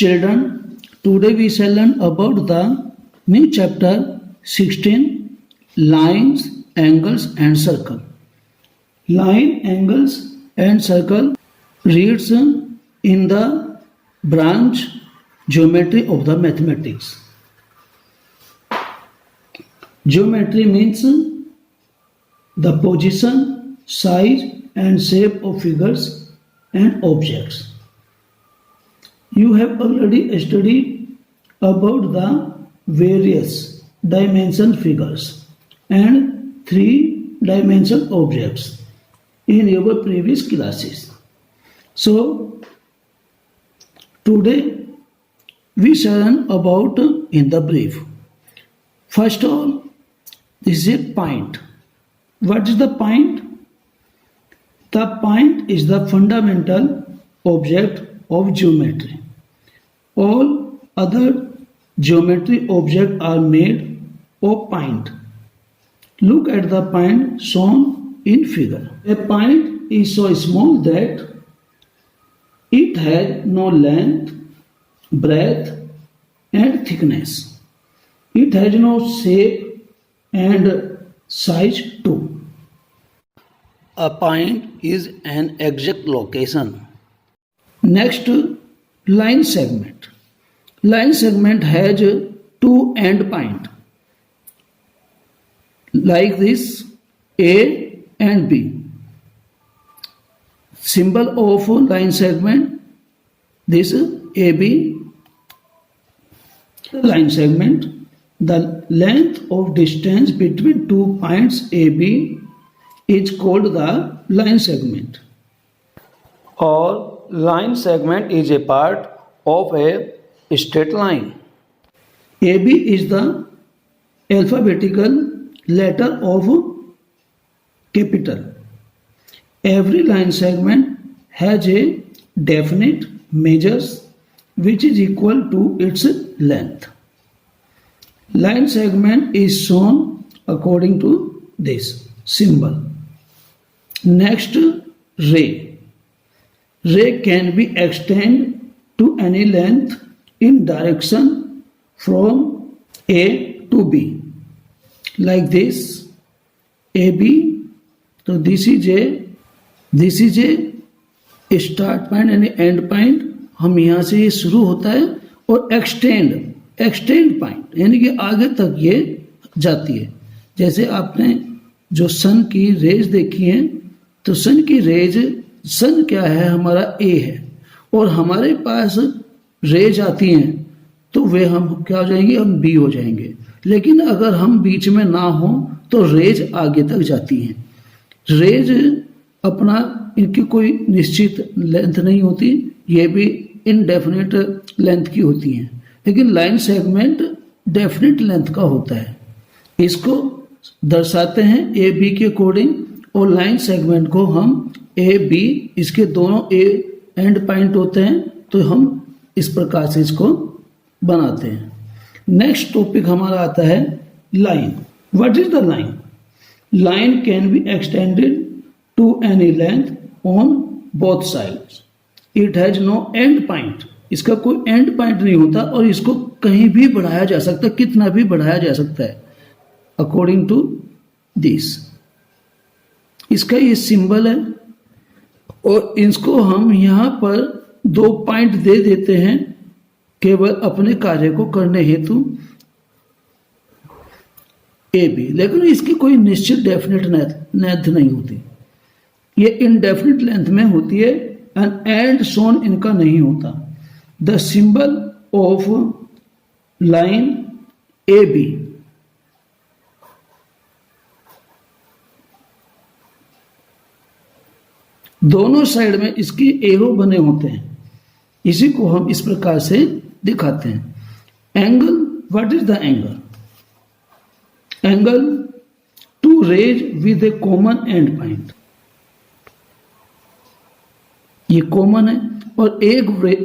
Children, today we shall learn about the new chapter 16, lines, angles and circle. Line, angles and circle reads in the branch geometry of the mathematics. Geometry means the position, size and shape of figures and objects. You have already studied about the various dimension figures and three-dimensional objects in your previous classes. So, today we shall learn about in the brief. First of all, this is a point. What is the point? The point is the fundamental object of geometry. All other geometry objects are made of point. Look at the point shown in figure. A point is so small that it has no length, breadth and thickness. It has no shape and size too. A point is an exact location. Next, line segment. Line segment has two end points like this, A and B. Symbol of line segment, this AB. The line segment, the length of distance between 2 points AB is called the line segment. Or line segment is a part of a straight line. AB is the alphabetical letter of capital. Every line segment has a definite measures which is equal to its length. Line segment is shown according to this symbol. Next, ray. Ray can be extended to any length in direction from A to B. Like this, AB. So this is a start point यानी end point. हम यहाँ से ये शुरू होता है और extend point यानी कि आगे तक ये जाती है. जैसे आपने जो सन की रेज देखी है, तो सन की रेज, सन क्या है, हमारा ए है और हमारे पास रेज आती हैं तो वे हम क्या हो जाएंगे, हम बी हो जाएंगे. लेकिन अगर हम बीच में ना हो तो रेज आगे तक जाती हैं. रेज अपना इनकी कोई निश्चित लेंथ नहीं होती, ये भी इनडेफिनेट लेंथ की होती हैं. लेकिन लाइन सेगमेंट डेफिनेट लेंथ का होता है. इसको दर्शाते हैं ए बी के अकॉर्डिंग और लाइन सेगमेंट को हम ए बी, इसके दोनों ए एंड पॉइंट होते हैं तो हम इस प्रकार से इसको बनाते हैं. नेक्स्ट टॉपिक हमारा आता है line. What is the line? Line can be extended to any length on both sides. It has no end point. इसका कोई एंड पॉइंट नहीं होता और इसको कहीं भी बढ़ाया जा सकता है, कितना भी बढ़ाया जा सकता है अकॉर्डिंग टू दिस. इसका ये सिंबल है और इसको हम यहां पर 2 पॉइंट दे देते हैं केवल अपने कार्य को करने हेतु ए बी. लेकिन इसकी कोई निश्चित डेफिनेट लेंथ नहीं होती, ये इनडेफिनेट लेंथ में होती है. एंड शोन इनका नहीं होता. The symbol of line A B, दोनों साइड में इसकी एरो बने होते हैं. इसी को हम इस प्रकार से दिखाते हैं. Angle. What is the angle? Angle two rays with a common end point. ये कॉमन है और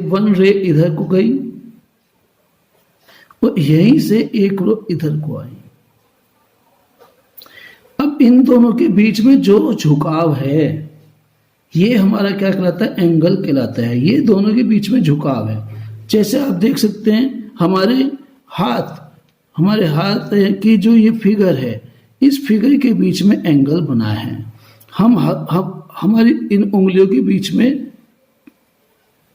वन रे इधर को गई और यहीं से एक रो इधर को आई. अब इन दोनों के बीच में जो झुकाव है ये हमारा क्या कहलाता है, एंगल कहलाता है। ये दोनों के बीच में झुकाव है। जैसे आप देख सकते हैं हमारे हाथ की जो ये फिगर है, इस फिगर के बीच में एंगल बना है। हम हमारी इन उंगलियों के बीच में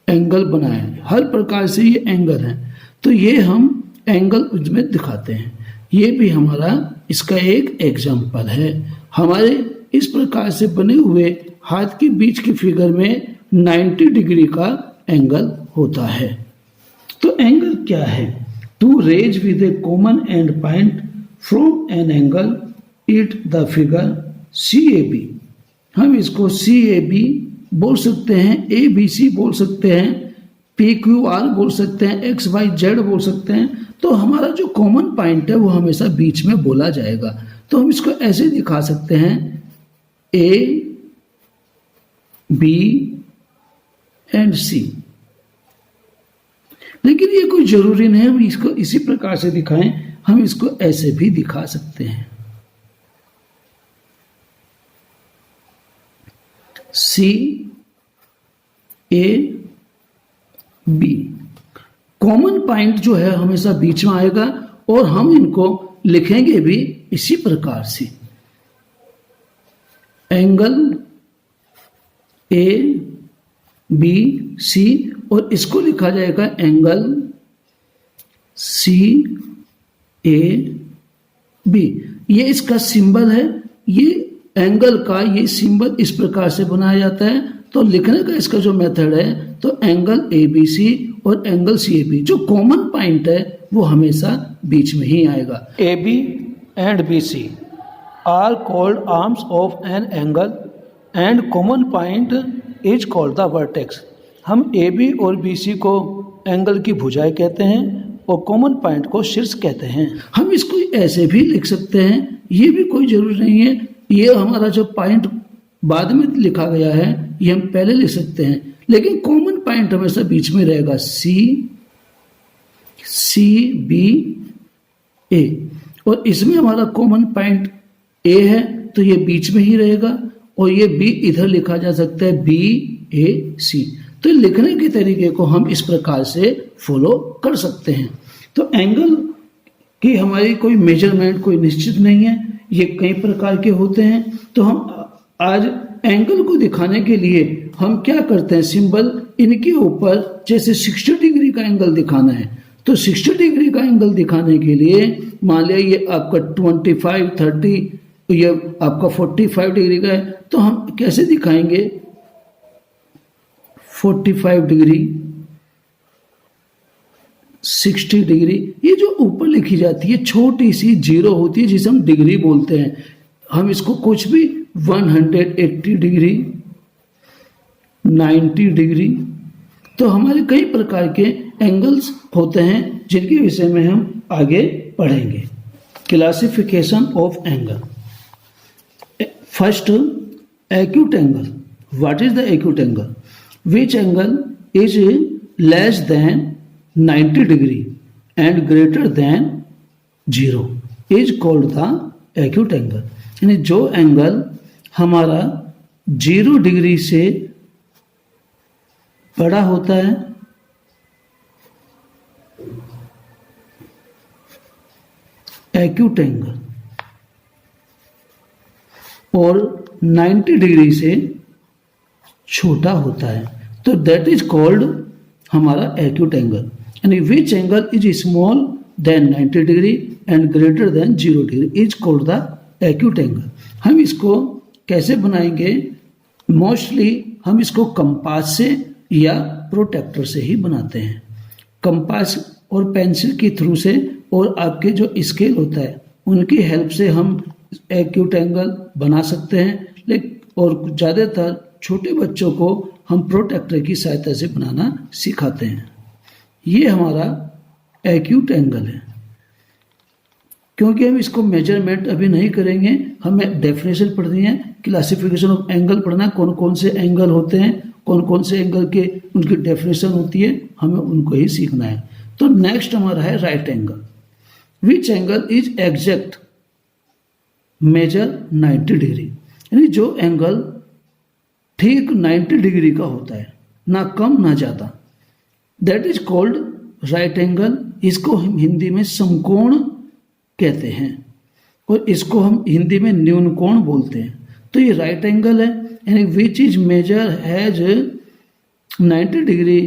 एंगल बना है, हर प्रकार से ये एंगल है। तो ये हम एंगल इसमें दिखाते हैं। ये भी हमारा इसका एक एग्जाम्पल है। हमारे इस प्रकार से बने हुए हाथ के बीच की फिगर में 90 डिग्री का एंगल होता है। तो एंगल क्या है? Two rays with a common end point from an angle it the figure CAB। हम इसको CAB बोल सकते हैं, ABC बोल सकते हैं, PQR बोल सकते हैं, XYZ बोल सकते हैं। तो हमारा जो कॉमन पॉइंट है वो हमेशा बीच में बोला जाएगा। तो हम इसको ऐसे दिखा सकते हैं A, B एंड C। लेकिन ये कोई जरूरी नहीं हम इसको इसी प्रकार से दिखाएं, हम इसको ऐसे भी दिखा सकते हैं। C, A, B। Common point जो है हमेशा बीच में आएगा और हम इनको लिखेंगे भी इसी प्रकार से। एंगल A, B, C और इसको लिखा जाएगा एंगल CAB। ये इसका सिंबल है। ये एंगल का ये सिंबल इस प्रकार से बनाया जाता है। तो लिखने का इसका जो मेथड है, तो एंगल ABC और एंगल CAB जो कॉमन पॉइंट है वो हमेशा बीच में ही आएगा। AB and BC are called arms of an angle and common point is called the vertex. हम AB और BC को एंगल की भुजाएं कहते हैं और कॉमन पॉइंट को शीर्ष कहते हैं। हम इसको ऐसे भी लिख सकते हैं, ये भी कोई जरूरी नहीं है। ये हमारा जो पॉइंट बाद में लिखा गया है ये हम पहले लिख सकते हैं, लेकिन कॉमन पॉइंट हमेशा बीच में रहेगा CB A। और इसमें हमारा कॉमन पॉइंट A है तो ये बीच में ही रहेगा और ये B इधर लिखा जा सकता है BAC। तो लिखने के तरीके को हम इस प्रकार से फॉलो कर सकते हैं। तो एंगल की हमारी कोई मेजरमेंट कोई निश्चित नहीं है, ये कई प्रकार के होते हैं। तो हम आज एंगल को दिखाने के लिए हम क्या करते हैं, सिंबल इनके ऊपर जैसे 60 डिग्री का एंगल दिखाना है तो 60 डिग्री का एंगल दिखाने के लिए मान लिया ये आपका 25, 30, ये आपका 45 डिग्री का है, तो हम कैसे दिखाएंगे 45 डिग्री, 60 डिग्री। ये जो ऊपर लिखी जाती है छोटी सी जीरो होती है जिसे हम डिग्री बोलते हैं। हम इसको कुछ भी 180 डिग्री, 90 डिग्री, तो हमारे कई प्रकार के एंगल्स होते हैं जिनके विषय में हम आगे पढ़ेंगे। Classification of angle. First, acute angle. What is the acute angle? Which angle is less than 90 degree and greater than 0 is called the acute angle. यानी जो एंगल हमारा 0 डिग्री से बड़ा होता है एक्यूट एंगल और 90 डिग्री से छोटा होता है तो दैट इज कॉल्ड हमारा एक्यूट एंगल। यानी which angle is small than 90 degree and greater than 0 degree is called the acute angle. हम इसको कैसे बनाएंगे? मोस्टली हम इसको कंपास से या प्रोटेक्टर से ही बनाते हैं। कंपास और पेंसिल के थ्रू से और आपके जो स्केल होता है उनकी हेल्प से हम एक्यूट एंगल बना सकते हैं। लेकिन और ज़्यादातर छोटे बच्चों को हम प्रोटेक्टर की सहायता से बनाना सिखाते हैं। ये हमारा एक्यूट एंगल है। क्योंकि हम इसको मेजरमेंट अभी नहीं करेंगे, हमें डेफिनेशन पढ़नी है, क्लासिफिकेशन ऑफ एंगल पढ़ना, कौन कौन से एंगल होते हैं, कौन कौन से एंगल के उनकी डेफिनेशन होती है, हमें उनको ही सीखना है। तो नेक्स्ट हमारा है right angle. Which angle is exact measure 90 degree. यानी जो एंगल ठीक 90 डिग्री का होता है, ना कम ना ज़्यादा, that is called right angle. इसको हम हिंदी में समकोण कहते हैं और इसको हम हिंदी में न्यून कोण बोलते हैं। तो ये राइट एंगल है, यानी which is measure has 90 degree,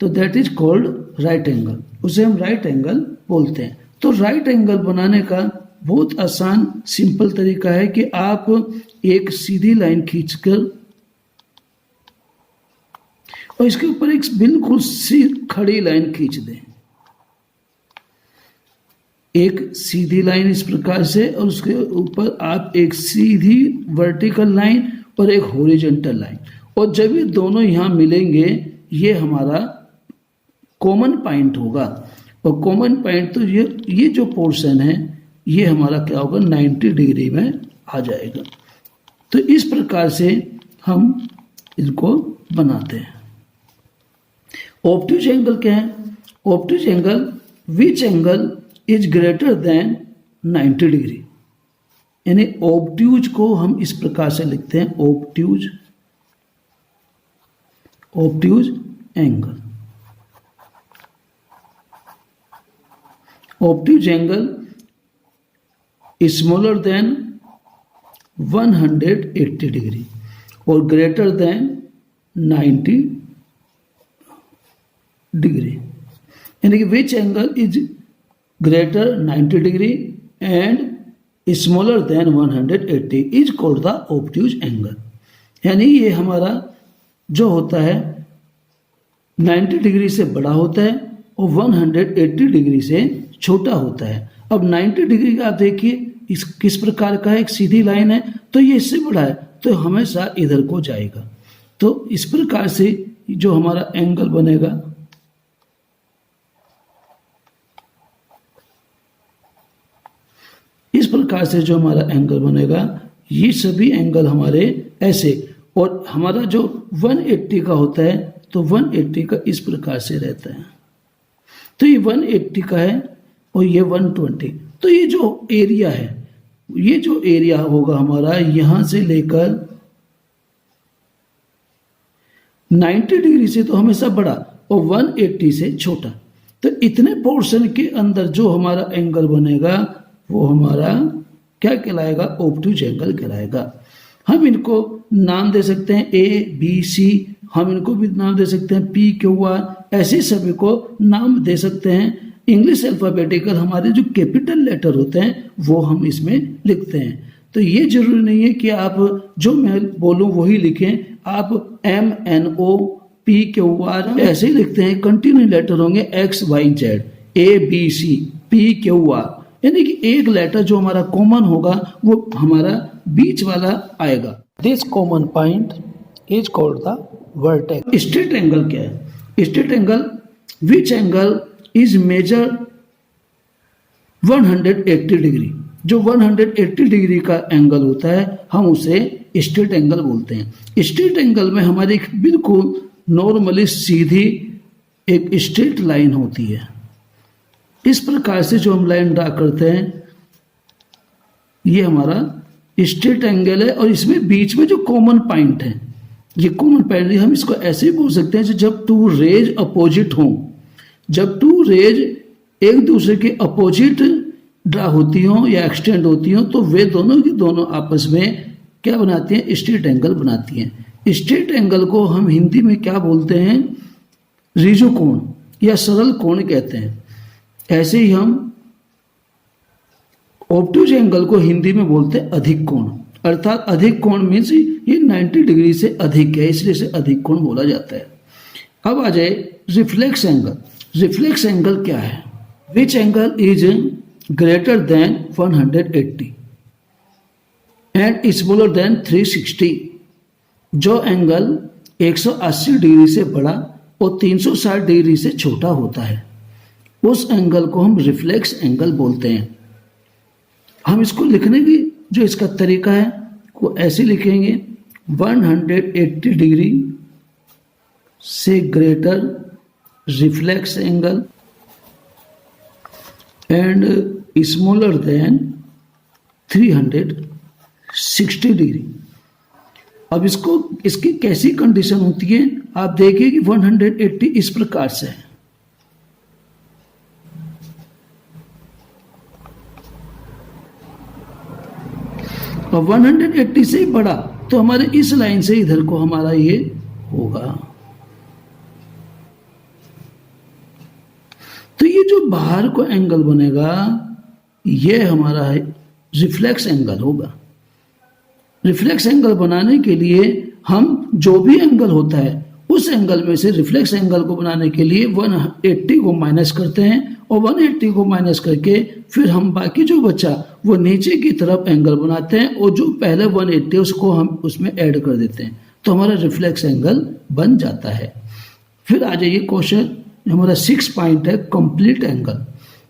तो that is called right angle, उसे हम राइट एंगल बोलते हैं। तो राइट एंगल बनाने का बहुत आसान सिंपल तरीका है कि आप एक सीधी लाइन खींचकर और इसके ऊपर एक बिल्कुल सी खड़ी लाइन खींच दें, एक सीधी लाइन इस प्रकार से, और उसके ऊपर आप एक सीधी वर्टिकल लाइन और एक हॉरिजॉन्टल लाइन, और जब ये दोनों यहां मिलेंगे ये हमारा कॉमन पॉइंट होगा। और कॉमन पॉइंट तो ये जो पोर्शन है ये हमारा क्या होगा, 90 डिग्री में आ जाएगा। तो इस प्रकार से हम इनको बनाते हैं। ऑब्ट्यूज एंगल क्या है? Obtuse angle which angle is greater than 90 degree, यानी ऑब्ट्यूज को हम इस प्रकार से लिखते हैं, obtuse angle. Obtuse angle smaller than 180 degree और ग्रेटर देन 90 डिग्री, यानी कि विच angle is greater 90 degree and smaller than 180 is called the obtuse angle. यानी ये हमारा जो होता है 90 डिग्री से बड़ा होता है और 180 डिग्री से छोटा होता है। अब 90 डिग्री का आप देखिए इस किस प्रकार का है, एक सीधी लाइन है, तो ये इससे बड़ा है तो हमेशा इधर को जाएगा। तो इस प्रकार से जो हमारा एंगल बनेगा, इस प्रकार से जो हमारा एंगल बनेगा, ये सभी एंगल हमारे ऐसे, और हमारा जो 180 का होता है तो 180 का इस प्रकार से रहता है। तो ये 180 का है और ये 120। तो ये जो एरिया है, ये जो एरिया होगा हमारा यहां से लेकर 90 डिग्री से तो हमेशा बड़ा और 180 से छोटा। तो इतने पोर्शन के अंदर जो हमारा एंगल बनेगा वो हमारा क्या कहलाएगा, ऑब्ट्यूज एंगल कहलाएगा। हम इनको नाम दे सकते हैं ए बी सी, हम इनको भी नाम दे सकते हैं पी क्यू आर, ऐसे सभी को नाम दे सकते हैं। इंग्लिश अल्फाबेटिकल हमारे जो कैपिटल लेटर होते हैं वो हम इसमें लिखते हैं। तो ये जरूरी नहीं है कि आप जो मैं बोलूं वही लिखें, आप M N O P Q R ऐसे ही लिखते हैं। कंटिन्यू लेटर होंगे X Y Z, A B C P Q R, यानी कि एक लेटर जो हमारा कॉमन होगा वो हमारा बीच वाला आएगा। This common point is called the vertex. Straight angle क्या है? Straight angle which angle is measure 180 degree, जो 180 डिग्री का एंगल होता है हम उसे स्ट्रेट एंगल बोलते हैं। स्ट्रेट एंगल में हमारी बिल्कुल नॉर्मली सीधी एक स्ट्रेट लाइन होती है। इस प्रकार से जो हम लाइन ड्रा करते हैं ये हमारा स्ट्रेट एंगल है, और इसमें बीच में जो कॉमन पॉइंट है, ये कॉमन पॉइंट हम इसको ऐसे भी बोल सकते हैं जब टू रेज अपोजिट हों, जब टू रेज एक दूसरे के अपोजिट ड्रा होती हो या एक्सटेंड होती हो तो वे दोनों की दोनों आपस में क्या बनाती हैं, स्ट्रेट एंगल बनाती हैं। स्ट्रेट एंगल को हम हिंदी में क्या बोलते हैं, ऋजु कोण या सरल कोण कहते हैं। ऐसे ही हम ऑब्ट्यूज एंगल को हिंदी में बोलते हैं अधिक कोण, अर्थात अधिक कोण मीन्स ये 90 डिग्री से अधिक है, इसलिए इसे अधिक कोण बोला जाता है। अब आ जाए रिफ्लेक्स एंगल। रिफ्लेक्स एंगल क्या है? विच angle is greater then 180 and smaller than 360, जो एंगल 180 डिग्री से बड़ा और 360 डिग्री से छोटा होता है उस एंगल को हम रिफ्लेक्स एंगल बोलते हैं। हम इसको लिखने की जो इसका तरीका है वो ऐसे लिखेंगे, 180 डिग्री से greater reflex angle and smaller than 360 degree. अब इसकी कैसी कंडीशन होती है आप देखिए कि 180 इस प्रकार से है, और 180 से बड़ा तो हमारे इस लाइन से इधर को हमारा ये होगा। तो ये जो बाहर को एंगल बनेगा ये हमारा रिफ्लेक्स एंगल होगा। रिफ्लेक्स एंगल बनाने के लिए हम जो भी एंगल होता है उस एंगल में से रिफ्लेक्स एंगल को बनाने के लिए 180 को माइनस करते हैं और 180 को माइनस करके फिर हम बाकी जो बचा वो नीचे की तरफ एंगल बनाते हैं और जो पहले 180 उसको हम उसमें ऐड कर देते हैं तो हमारा रिफ्लेक्स एंगल बन जाता है। फिर आ जाइए क्वेश्चन हमारा 6 पॉइंट है कंप्लीट एंगल।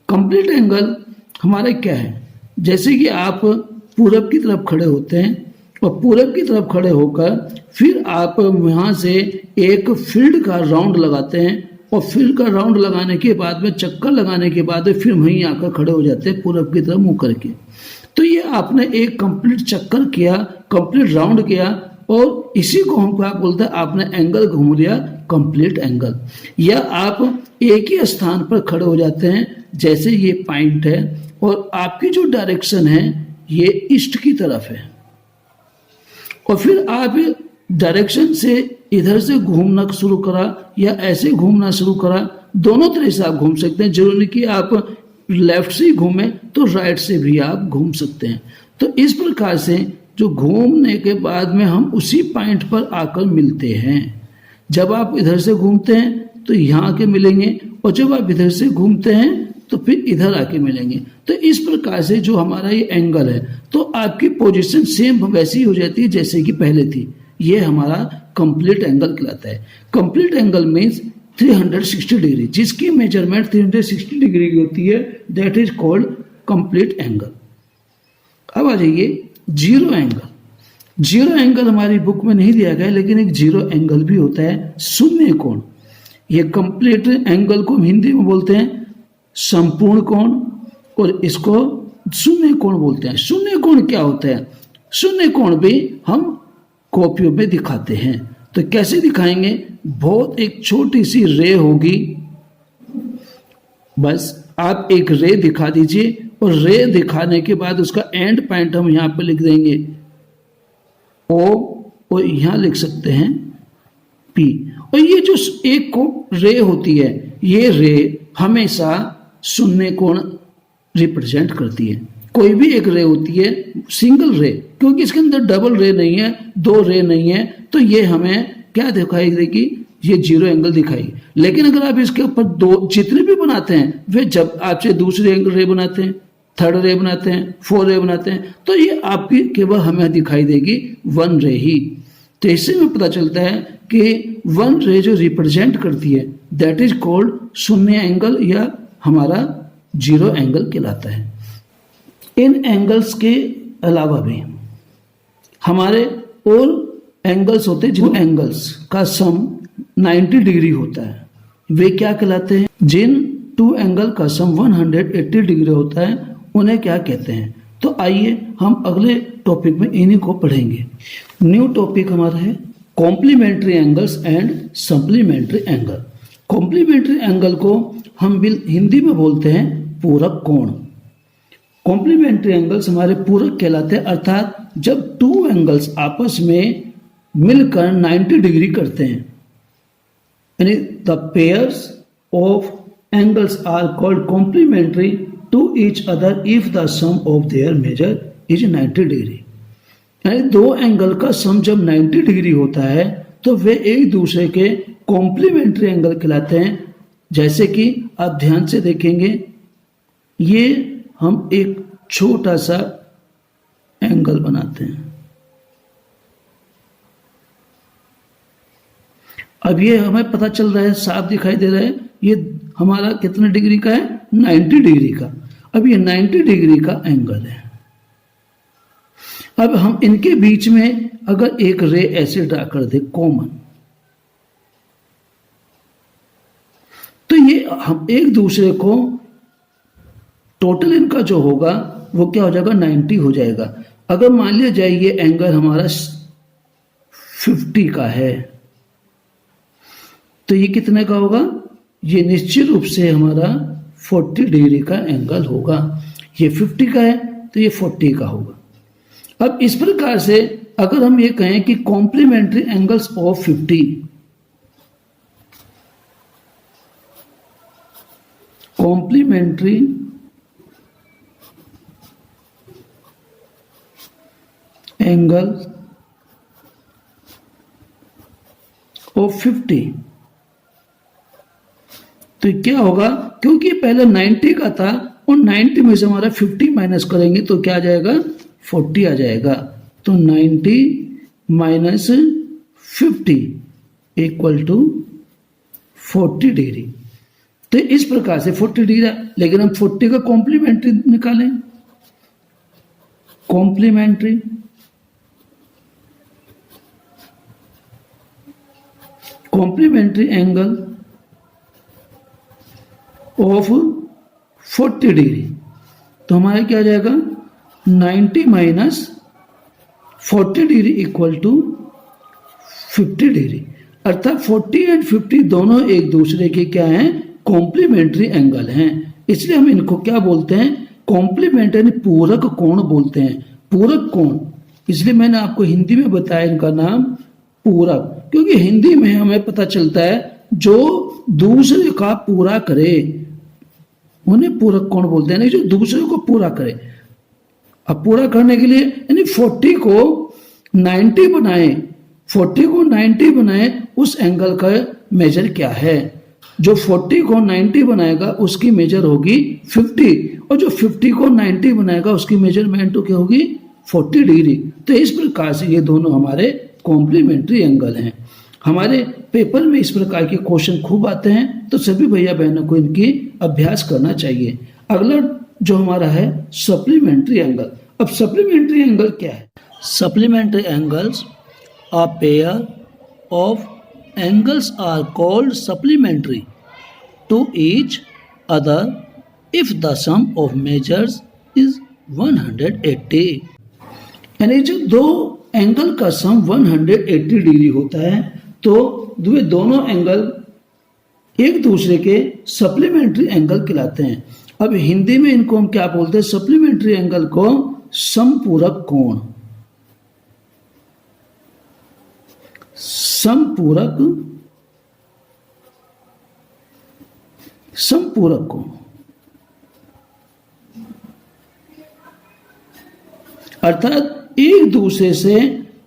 कंप्लीट एंगल हमारा क्या है, जैसे कि आप पूरब की तरफ खड़े होते हैं और पूरब की तरफ खड़े होकर फिर आप यहाँ से एक फील्ड का राउंड लगाते हैं और फील्ड का राउंड लगाने के बाद में चक्कर लगाने के बाद फिर वहीं आकर खड़े हो जाते हैं पूरब की तरफ मुंह करके। तो ये आपने एक कंप्लीट चक्कर किया, कंप्लीट राउंड किया और इसी को हम क्या बोलते हैं, आपने एंगल घूम लिया कंप्लीट एंगल। या आप एक ही स्थान पर खड़े हो जाते हैं, जैसे ये पॉइंट है और आपकी जो डायरेक्शन है ये ईस्ट की तरफ है और फिर आप डायरेक्शन से इधर से घूमना शुरू करा या ऐसे घूमना शुरू करा, दोनों तरह से आप घूम सकते हैं। जरूरी नहीं कि आप लेफ्ट से ही घूमें, तो राइट से भी आप घूम सकते हैं। तो इस प्रकार से जो घूमने के बाद में हम उसी पॉइंट पर आकर मिलते हैं। जब आप इधर से घूमते हैं तो यहाँ आके मिलेंगे और जब आप इधर से घूमते हैं तो फिर इधर आके मिलेंगे। तो इस प्रकार से जो हमारा ये एंगल है तो आपकी पोजीशन सेम वैसी हो जाती है जैसे कि पहले थी। ये हमारा कंप्लीट एंगल कहलाता है। कंप्लीट एंगल मीन्स 360 डिग्री, जिसकी मेजरमेंट 360 डिग्री की होती है, that is called complete angle. अब आ जाइए जीरो एंगल। जीरो एंगल हमारी बुक में नहीं दिया गया, लेकिन एक जीरो एंगल भी होता है, शून्य कोण। ये कंप्लीट एंगल को हिंदी में बोलते हैं संपूर्ण कोण और इसको शून्य कोण बोलते हैं। शून्य कोण क्या होता है? शून्य कोण भी हम कॉपियों में दिखाते हैं। तो कैसे दिखाएंगे? बहुत एक छोटी सी रे होगी, बस आप एक रे दिखा दीजिए और रे दिखाने के बाद उसका एंड पॉइंट हम यहाँ पे लिख देंगे O और यहाँ लिख सकते हैं P। और ये जो एक को रे होती है, ये रे हमेशा शून्य कोण रिप्रेजेंट करती है। कोई भी एक रे होती है सिंगल रे, क्योंकि इसके अंदर डबल रे नहीं है, दो रे नहीं है, तो ये हमें क्या दिखाई देगी? ये जीरो एंगल दिखाई। लेकिन अगर आप इसके ऊपर दो जितने भी बनाते हैं, वे जब आपसे दूसरे एंगल रे बनाते हैं, थर्ड रे बनाते हैं, फोर रे बनाते हैं, तो ये आपकी केवल हमें दिखाई देगी वन रे ही। तो इससे में पता चलता है कि वन रे जो रिप्रेजेंट करती है दैट इज कॉल्ड शून्य एंगल या हमारा जीरो एंगल कहलाता है। इन एंगल्स के अलावा भी हमारे और एंगल्स होते हैं, जिन एंगल्स का सम 90 डिग्री होता है, वे क्या कहलाते हैं? जिन टू एंगल का सम 180 डिग्री होता है उन्हें क्या कहते हैं? तो आइए हम अगले टॉपिक में इन्हीं को पढ़ेंगे। न्यू टॉपिक हमारा है complementary angles and supplementary angle. Complementary angle को हम हिंदी में बोलते हैं पूरक कोण। कॉम्प्लीमेंट्री एंगल्स हमारे पूरक कहलाते हैं, अर्थात जब टू एंगल्स आपस में मिलकर 90 डिग्री करते हैं, यानी the pairs of angles are called complementary to each other if the sum of their measure is 90 degree. यानी दो एंगल का सम जब 90 डिग्री होता है तो वे एक दूसरे के कॉम्प्लीमेंट्री एंगल कहलाते हैं। जैसे कि आप ध्यान से देखेंगे, ये हम एक छोटा सा एंगल बनाते हैं। अब ये हमें पता चल रहा है, साफ दिखाई दे रहा है, ये हमारा कितने डिग्री का है? 90 डिग्री का। अब ये 90 डिग्री का एंगल है। अब हम इनके बीच में अगर एक रे ऐसे ड्रा कर दे कॉमन, तो ये हम एक दूसरे को टोटल इनका जो होगा वो क्या हो जाएगा? 90 हो जाएगा। अगर मान लिया जाए ये एंगल हमारा 50 का है तो ये कितने का होगा? ये निश्चित रूप से हमारा 40 डिग्री का एंगल होगा। ये 50 का है तो ये 40 का होगा। अब इस प्रकार से अगर हम ये कहें कि complementary angles of 50, complementary angle of 50, तो क्या होगा, क्योंकि पहले 90 का था और 90 में से हमारा 50 माइनस करेंगे तो क्या आ जाएगा, 40 आ जाएगा। तो 90 माइनस 50 इक्वल टू 40 डिग्री। तो इस प्रकार से 40 डिग्री, लेकिन हम 40 का कॉम्प्लीमेंट्री निकालें, कॉम्प्लीमेंट्री एंगल ऑफ 40 डिग्री, तो हमारा क्या आ जाएगा, 90 minus 40 degree equal to 50 degree. अर्थात 40 एंड 50 दोनों एक दूसरे के क्या हैं, कॉम्प्लीमेंट्री एंगल हैं। इसलिए हम इनको क्या बोलते हैं, कॉम्प्लीमेंट्री पूरक कोण बोलते हैं, पूरक कोण। इसलिए मैंने आपको हिंदी में बताया इनका नाम पूरक, क्योंकि हिंदी में हमें पता चलता है जो दूसरे का पूरा करे उन्हें पूरक कोण बोलते हैं, नहीं जो दूसरे को पूरा करे। अब पूरा करने के लिए यानी 40 को 90 बनाए, 40 को 90 बनाए, उस एंगल का मेजर क्या है, जो 40 को 90 बनाएगा उसकी मेजर होगी 50, और जो 50 को 90 बनाएगा उसकी मेजरमेंट क्या होगी, 40 डिग्री। तो इस प्रकार से ये दोनों हमारे कॉम्प्लीमेंट्री एंगल हैं। हमारे पेपर में इस प्रकार के क्वेश्चन खूब आते हैं, तो सभी भैया बहनों को इनकी अभ्यास करना चाहिए। अगला जो हमारा है सप्लीमेंट्री एंगल। अब सप्लीमेंट्री एंगल क्या है, supplementary angles a pair of angles are called supplementary to each other if the sum of measures is 180। यानी जो दो एंगल का सम 180 डिग्री होता है तो वे दोनों एंगल एक दूसरे के सप्लीमेंट्री एंगल कहलाते हैं। अब हिंदी में इनको हम क्या बोलते हैं, सप्लीमेंट्री एंगल को समपूरक कोण, समपूरक कोण। अर्थात एक दूसरे से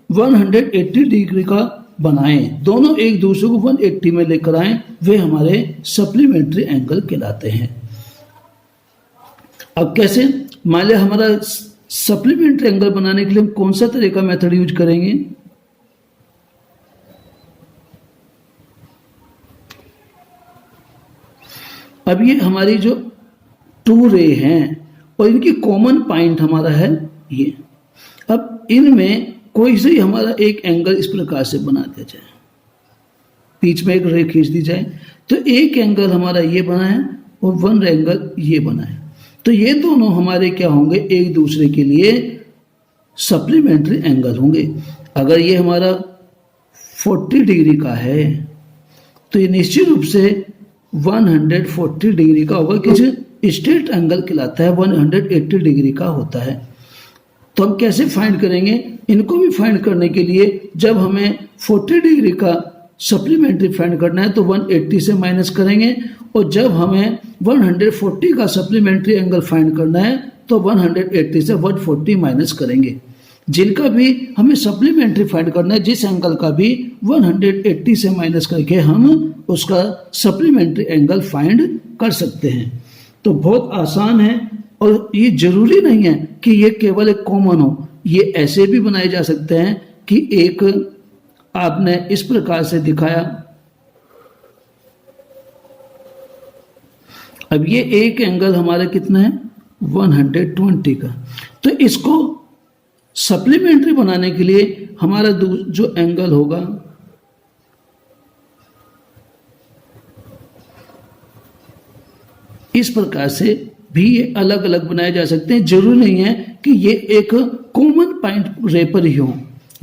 180 डिग्री का बनाएं, दोनों एक दूसरे को 180 में लेकर आए, वे हमारे सप्लीमेंट्री एंगल कहलाते हैं। अब कैसे, मान लिया हमारा सप्लीमेंट्री एंगल बनाने के लिए हम कौन सा तरीका मेथड यूज करेंगे, अब ये हमारी जो टू रे हैं और इनकी कॉमन पॉइंट हमारा है ये। अब इनमें कोई से हमारा एक एंगल इस प्रकार से बना दिया जाए, बीच में एक रे खींच दी जाए, तो एक एंगल हमारा ये बना है और वन एंगल ये बना है, तो ये दोनों हमारे क्या होंगे, एक दूसरे के लिए सप्लीमेंट्री एंगल होंगे। अगर ये हमारा 40 डिग्री का है तो ये निश्चित रूप से 140 डिग्री का होगा, किसी स्ट्रेट एंगल कहलाता है, 180 डिग्री का होता है। तो हम कैसे फाइंड करेंगे, इनको भी फाइंड करने के लिए जब हमें 40 डिग्री का सप्लीमेंट्री फाइंड करना है तो 180 से माइनस करेंगे, और जब हमें 140 का सप्लीमेंट्री एंगल फाइंड करना है तो 180 से 140 माइनस करेंगे। जिनका भी हमें सप्लीमेंट्री फाइंड करना है, जिस एंगल का भी 180 से माइनस करके हम उसका सप्लीमेंट्री एंगल फाइंड कर सकते हैं। तो बहुत आसान है, और ये जरूरी नहीं है कि ये केवल एक कॉमन हो, ये ऐसे भी बनाए जा सकते हैं कि एक आपने इस प्रकार से दिखाया, अब ये एक एंगल हमारा कितना है 120 का, तो इसको सप्लीमेंट्री बनाने के लिए हमारा जो एंगल होगा इस प्रकार से भी ये अलग अलग बनाए जा सकते हैं। जरूरी नहीं है कि ये एक कॉमन पॉइंट रे पर ही हो,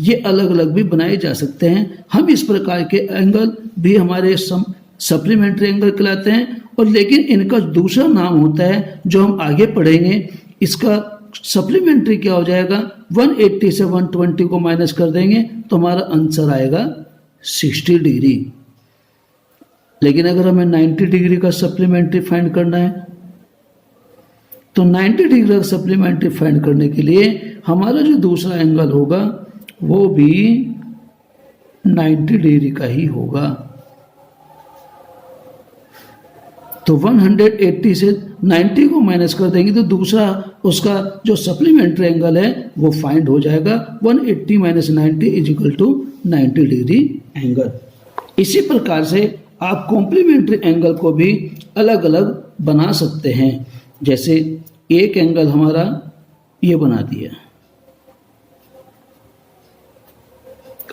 ये अलग अलग भी बनाए जा सकते हैं। हम इस प्रकार के एंगल भी हमारे सप्लीमेंट्री एंगल कहलाते हैं, और लेकिन इनका दूसरा नाम होता है जो हम आगे पढ़ेंगे, इसका सप्लीमेंट्री क्या हो जाएगा, 180 से 120 को माइनस कर देंगे तो हमारा आंसर आएगा 60 डिग्री। लेकिन अगर हमें 90 डिग्री का सप्लीमेंट्री फाइंड करना है तो 90 डिग्री का सप्लीमेंट्री फाइंड करने के लिए हमारा जो दूसरा एंगल होगा वो भी 90 डिग्री का ही होगा। तो 180 से 90 को माइनस कर देंगे तो दूसरा उसका जो सप्लीमेंट्री एंगल है वो फाइंड हो जाएगा। 180 minus 90 is equal to 90 degree angle. इसी प्रकार से आप कॉम्प्लीमेंट्री एंगल को भी अलग अलग बना सकते हैं। जैसे एक एंगल हमारा ये बना दिया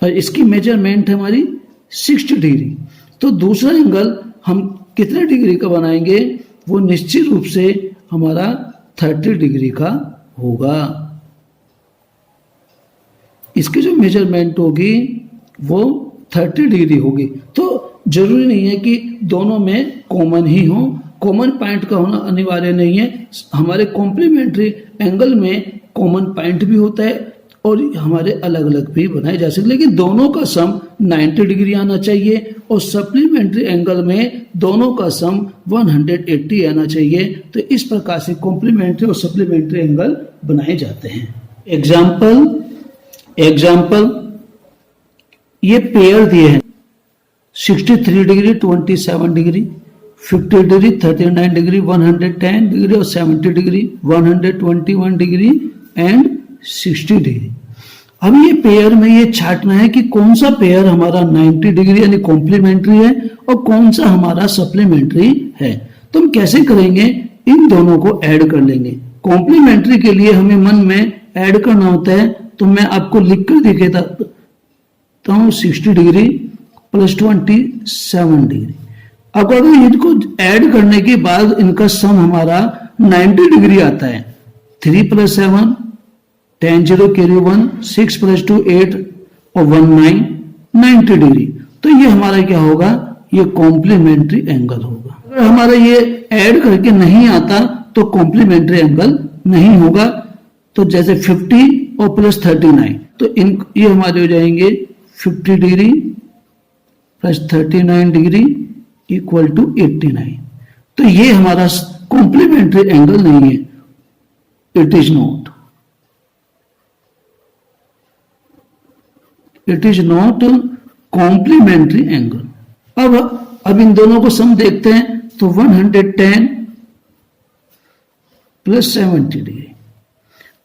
और इसकी मेजरमेंट है हमारी 60 डिग्री, तो दूसरा एंगल हम कितने डिग्री का बनाएंगे, वो निश्चित रूप से हमारा 30 डिग्री का होगा। इसकी जो मेजरमेंट होगी वो 30 डिग्री होगी। तो जरूरी नहीं है कि दोनों में कॉमन ही हो, कॉमन पॉइंट का होना अनिवार्य नहीं है। हमारे कॉम्प्लीमेंट्री एंगल में कॉमन पॉइंट भी होता है और हमारे अलग अलग भी बनाए जा सकते, लेकिन दोनों का सम 90 डिग्री आना चाहिए और सप्लीमेंट्री एंगल में दोनों का सम 180 आना चाहिए। तो इस प्रकार से कॉम्प्लीमेंट्री और सप्लीमेंट्री एंगल बनाए जाते हैं। एग्जाम्पल ये पेयर दिए हैं 63 degree, 27 degree, 50 degree, 39 degree, 110 degree और 70 डिग्री, 121 डिग्री एंड 60 डिग्री। अब ये पेयर में ये छांटना है कि कौन सा पेयर हमारा 90 डिग्री यानी कॉम्प्लीमेंट्री है और कौन सा हमारा सप्लीमेंट्री है। तो हम कैसे करेंगे, इन दोनों को ऐड कर लेंगे। कॉम्प्लीमेंट्री के लिए हमें मन में ऐड करना होता है, तो मैं आपको लिख कर दिखाता हूं 60 डिग्री प्लस 27 डिग्री। अब अगर इनको ऐड करने के बाद इनका सम हमारा 90 डिग्री आता है, 3 प्लस 7 10 0 कैरी 1, 6 प्लस 2 8 और 1 9 90 डिग्री। तो ये हमारा क्या होगा, ये कॉम्प्लीमेंट्री एंगल होगा। अगर हमारा ये ऐड करके नहीं आता तो कॉम्प्लीमेंट्री एंगल नहीं होगा। तो जैसे 50 और प्लस 39, तो ये हमारे हो जाएंगे 50 degree plus 39 degree equal to 89। तो ये हमारा कॉम्प्लीमेंट्री एंगल नहीं है, it is not, it is not complementary angle. अब इन दोनों को सम देखते हैं तो 110 प्लस 70 डिग्री,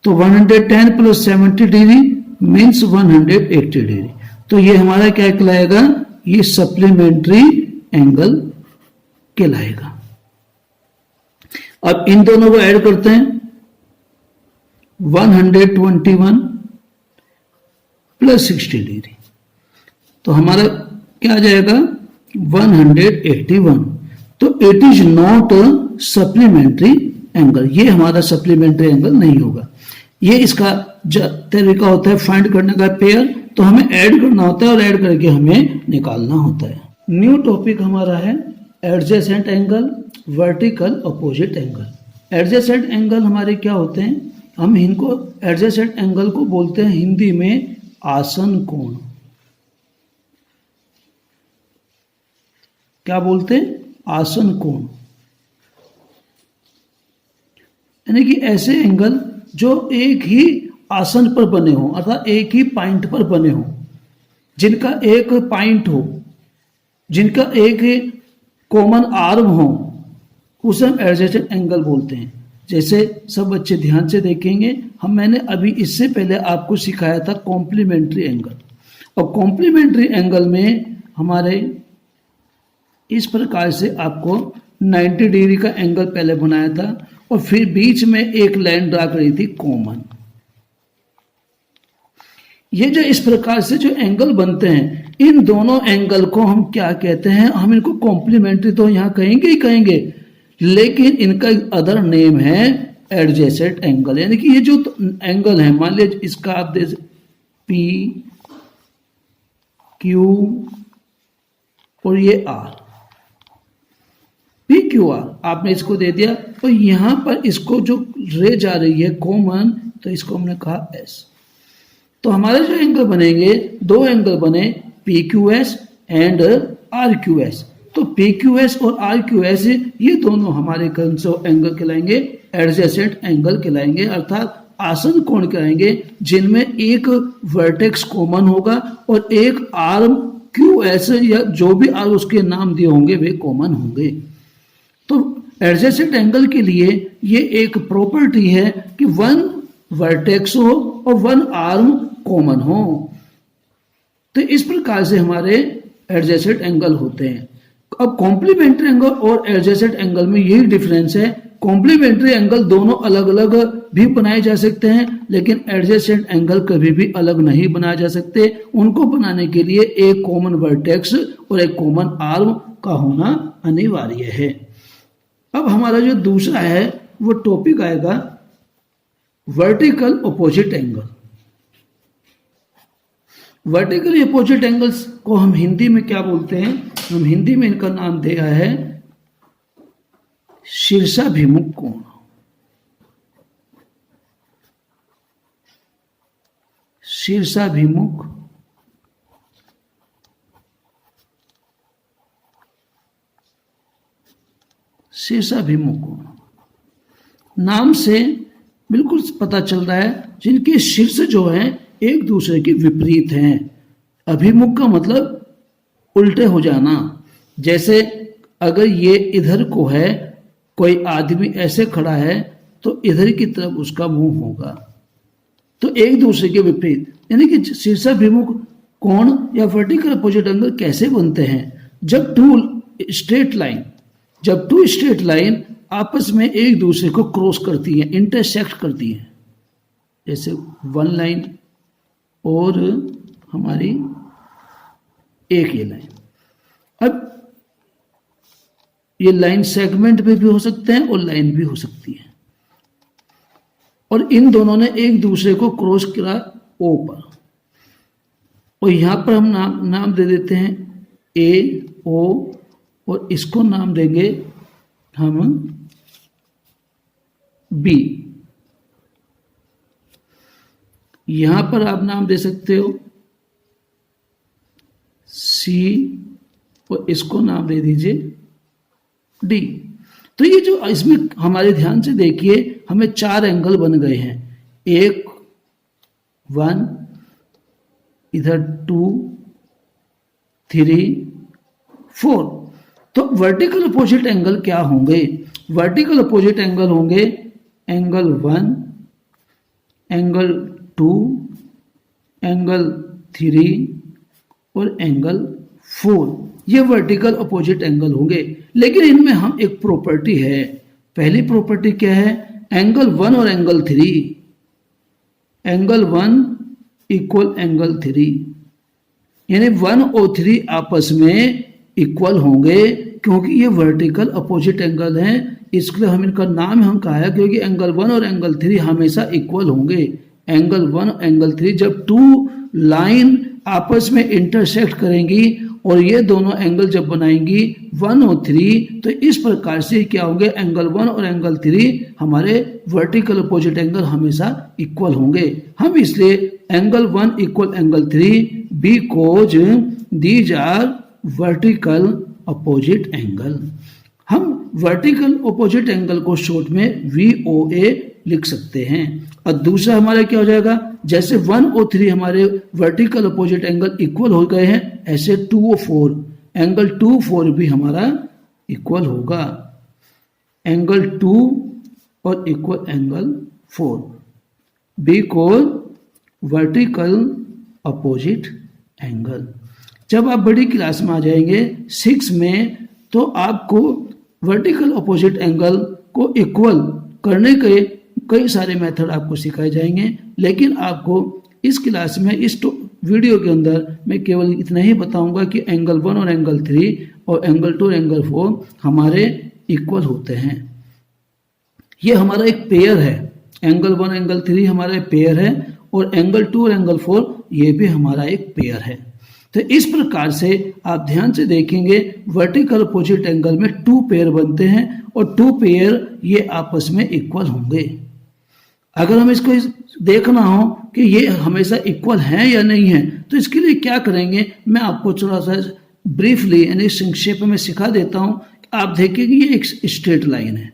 तो 110 प्लस 70 डिग्री मीन्स 180 डिग्री। तो ये हमारा क्या कहलाएगा, ये सप्लीमेंट्री एंगल कहलाएगा। अब इन दोनों को ऐड करते हैं, 121 प्लस 60 डिग्री, तो हमारा क्या आ जाएगा 181। तो it is not supplementary angle, ये हमारा सप्लीमेंट्री एंगल नहीं होगा। ये इसका तरीका होता है फाइंड करने का पेयर, तो हमें ऐड करना होता है और ऐड करके हमें निकालना होता है। न्यू टॉपिक हमारा है adjacent angle, vertical opposite angle. Adjacent angle हमारे क्या होते हैं, हम इनको एडजेसेंट एंगल को बोलते हैं हिंदी में आसन कोण। क्या बोलते हैं, आसन कोण, यानी कि ऐसे एंगल जो एक ही आसन पर बने हो, अर्थात एक ही पॉइंट पर बने हो, जिनका एक पॉइंट हो, जिनका एक कॉमन आर्म हो, उसे हम एडजेसेंट एंगल बोलते हैं। जैसे सब बच्चे ध्यान से देखेंगे, मैंने अभी इससे पहले आपको सिखाया था कॉम्प्लीमेंट्री एंगल, और कॉम्प्लीमेंट्री एंगल में हमारे इस प्रकार से आपको 90 डिग्री का एंगल पहले बनाया था और फिर बीच में एक लाइन ड्रा करी थी कॉमन। ये जो इस प्रकार से जो एंगल बनते हैं, इन दोनों एंगल को हम क्या कहते हैं, हम इनको कॉम्प्लीमेंट्री तो यहां कहेंगे ही कहेंगे, लेकिन इनका अदर नेम है एडजेसेंट एंगल। यानी कि ये जो एंगल है, मान लीजिए इसका आप दे पी क्यू और ये आर, पी क्यू आर आपने इसको दे दिया और यहाँ पर इसको जो रे जा रही है कॉमन, तो इसको हमने कहा एस। तो हमारे जो एंगल बनेंगे, दो एंगल बने P Q S and R Q S. तो पी क्यू एस और आर क्यू एस ये दोनों हमारे कौन से एंगल कहलाएंगे? एडजेसेंट एंगल कहलाएंगे, अर्थात आसन कोण कहलाएंगे, जिनमें एक वर्टेक्स कॉमन होगा और एक आर्म क्यू एस या जो भी आर उसके नाम दिए होंगे वे कॉमन होंगे। तो एडजेसेंट एंगल के लिए ये एक प्रॉपर्टी है कि वन वर्टेक्स हो और वन आर्म कॉमन हो। तो इस प्रकार से हमारे एडजेसेंट एंगल होते हैं। अब कॉम्प्लीमेंट्री एंगल और एडजेसेंट एंगल में यही डिफरेंस है। कॉम्प्लीमेंट्री एंगल दोनों अलग अलग भी बनाए जा सकते हैं, लेकिन एडजेसेंट एंगल कभी भी अलग नहीं बनाए जा सकते। उनको बनाने के लिए एक कॉमन वर्टेक्स और एक कॉमन आर्म का होना अनिवार्य है। अब हमारा जो दूसरा है वो टॉपिक आएगा vertical opposite angle. Vertical opposite angles को हम हिंदी में क्या बोलते हैं? हम हिंदी में इनका नाम दिया है शीर्षाभिमुख कोण। शीर्षाभिमुख शीर्षाभिमुख कोण नाम से बिल्कुल पता चल रहा है, जिनके शीर्ष जो है एक दूसरे के विपरीत हैं। अभिमुख का मतलब उल्टे हो जाना। जैसे अगर ये इधर को है, कोई आदमी ऐसे खड़ा है तो इधर की तरफ उसका मुंह होगा, तो एक दूसरे के विपरीत। यानी कि शीर्षाभिमुख कोण या वर्टिकल अपोजिट एंगल कैसे बनते हैं? जब टू स्ट्रेट लाइन आपस में एक दूसरे को क्रॉस करती है, इंटरसेक्ट करती है, जैसे वन लाइन और हमारी एक ये लाइन। अब ये लाइन सेगमेंट में भी हो सकते हैं और लाइन भी हो सकती है, और इन दोनों ने एक दूसरे को क्रॉस करा ओ पर, और यहां पर हम नाम दे देते हैं ए ओ, और इसको नाम देंगे हम बी। यहां पर आप नाम दे सकते हो सी, और इसको नाम दे दीजिए डी। तो ये जो इसमें हमारे ध्यान से देखिए, हमें चार एंगल बन गए हैं। एक, वन, इधर टू, थ्री, फोर। तो वर्टिकल अपोजिट एंगल क्या होंगे? वर्टिकल अपोजिट एंगल होंगे एंगल 1, एंगल 2, एंगल 3 और एंगल 4। ये वर्टिकल अपोजिट एंगल होंगे। लेकिन इनमें हम एक प्रॉपर्टी है। पहली प्रॉपर्टी क्या है? एंगल 1 और एंगल 3, एंगल 1 इक्वल एंगल 3, यानी 1 और 3 आपस में इक्वल होंगे, क्योंकि ये वर्टिकल अपोजिट एंगल हैं। इसलिए हम इनका नाम हम कहा है, क्योंकि एंगल 1 और एंगल 3 हमेशा इक्वल होंगे। एंगल 1 एंगल 3 जब टू लाइन आपस में इंटरसेक्ट करेंगी और ये दोनों एंगल जब बनाएंगी 1 और 3, तो इस प्रकार से क्या होंगे? एंगल 1 और एंगल 3 हमारे वर्टिकल अपोजिट एंगल हमेशा इक्वल होंगे। हम इसलिए angle 1 equal angle 3 because these are vertical opposite angle. हम वर्टिकल अपोजिट एंगल को शॉर्ट में VOA लिख सकते हैं। और दूसरा हमारा क्या हो जाएगा? जैसे 1 और 3 हमारे वर्टिकल अपोजिट एंगल इक्वल हो गए हैं, ऐसे 2 और 4 एंगल 2 4 भी हमारा इक्वल होगा। एंगल 2 और equal angle 4 because vertical opposite angle. जब आप बड़ी क्लास में आ जाएंगे 6 में, तो आपको वर्टिकल अपोजिट एंगल को इक्वल करने के कई सारे मेथड आपको सिखाए जाएंगे। लेकिन आपको इस क्लास में, इस वीडियो के अंदर मैं केवल इतना ही बताऊंगा कि एंगल 1 और एंगल 3 और एंगल 2 और एंगल 4 हमारे इक्वल होते हैं। ये हमारा एक पेयर है। एंगल 1 एंगल 3 हमारा एक पेयर है, और एंगल 2 और एंगल 4 ये भी हमारा एक पेयर है। तो इस प्रकार से आप ध्यान से देखेंगे वर्टिकल अपोजिट एंगल में 2 पेयर बनते हैं और 2 पेयर ये आपस में इक्वल होंगे। अगर हम इसको देखना हो कि ये हमेशा इक्वल है या नहीं है, तो इसके लिए क्या करेंगे, मैं आपको थोड़ा सा ब्रीफली यानी संक्षेप में सिखा देता हूं। आप देखेंगे ये एक स्ट्रेट लाइन है।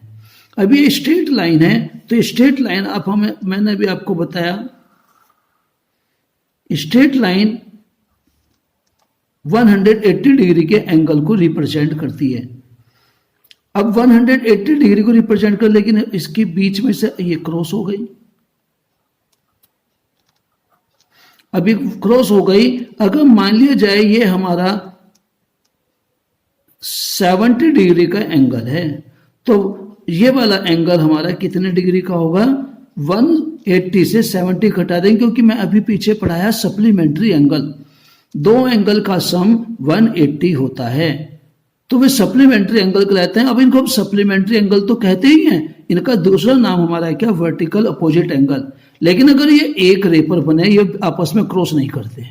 अब ये स्ट्रेट लाइन है, तो स्ट्रेट लाइन आप मैंने भी आपको बताया, स्ट्रेट लाइन 180 डिग्री के एंगल को रिप्रेजेंट करती है। अब 180 डिग्री को रिप्रेजेंट कर, लेकिन इसके बीच में से ये क्रॉस हो गई। अभी क्रॉस हो गई, अगर मान लिया जाए ये हमारा 70 डिग्री का एंगल है, तो ये वाला एंगल हमारा कितने डिग्री का होगा, 180 से 70 घटा देंगे, क्योंकि मैं अभी पीछे पढ़ाया सप्लीमेंट्री एंगल, 2 एंगल का सम 180 होता है, तो वे सप्लीमेंट्री एंगल कहलाते हैं। अब इनको हम सप्लीमेंट्री एंगल तो कहते ही हैं, इनका दूसरा नाम हमारा है क्या, वर्टिकल अपोजिट एंगल। लेकिन अगर ये एक रे पर बने, ये आपस में क्रॉस नहीं करते,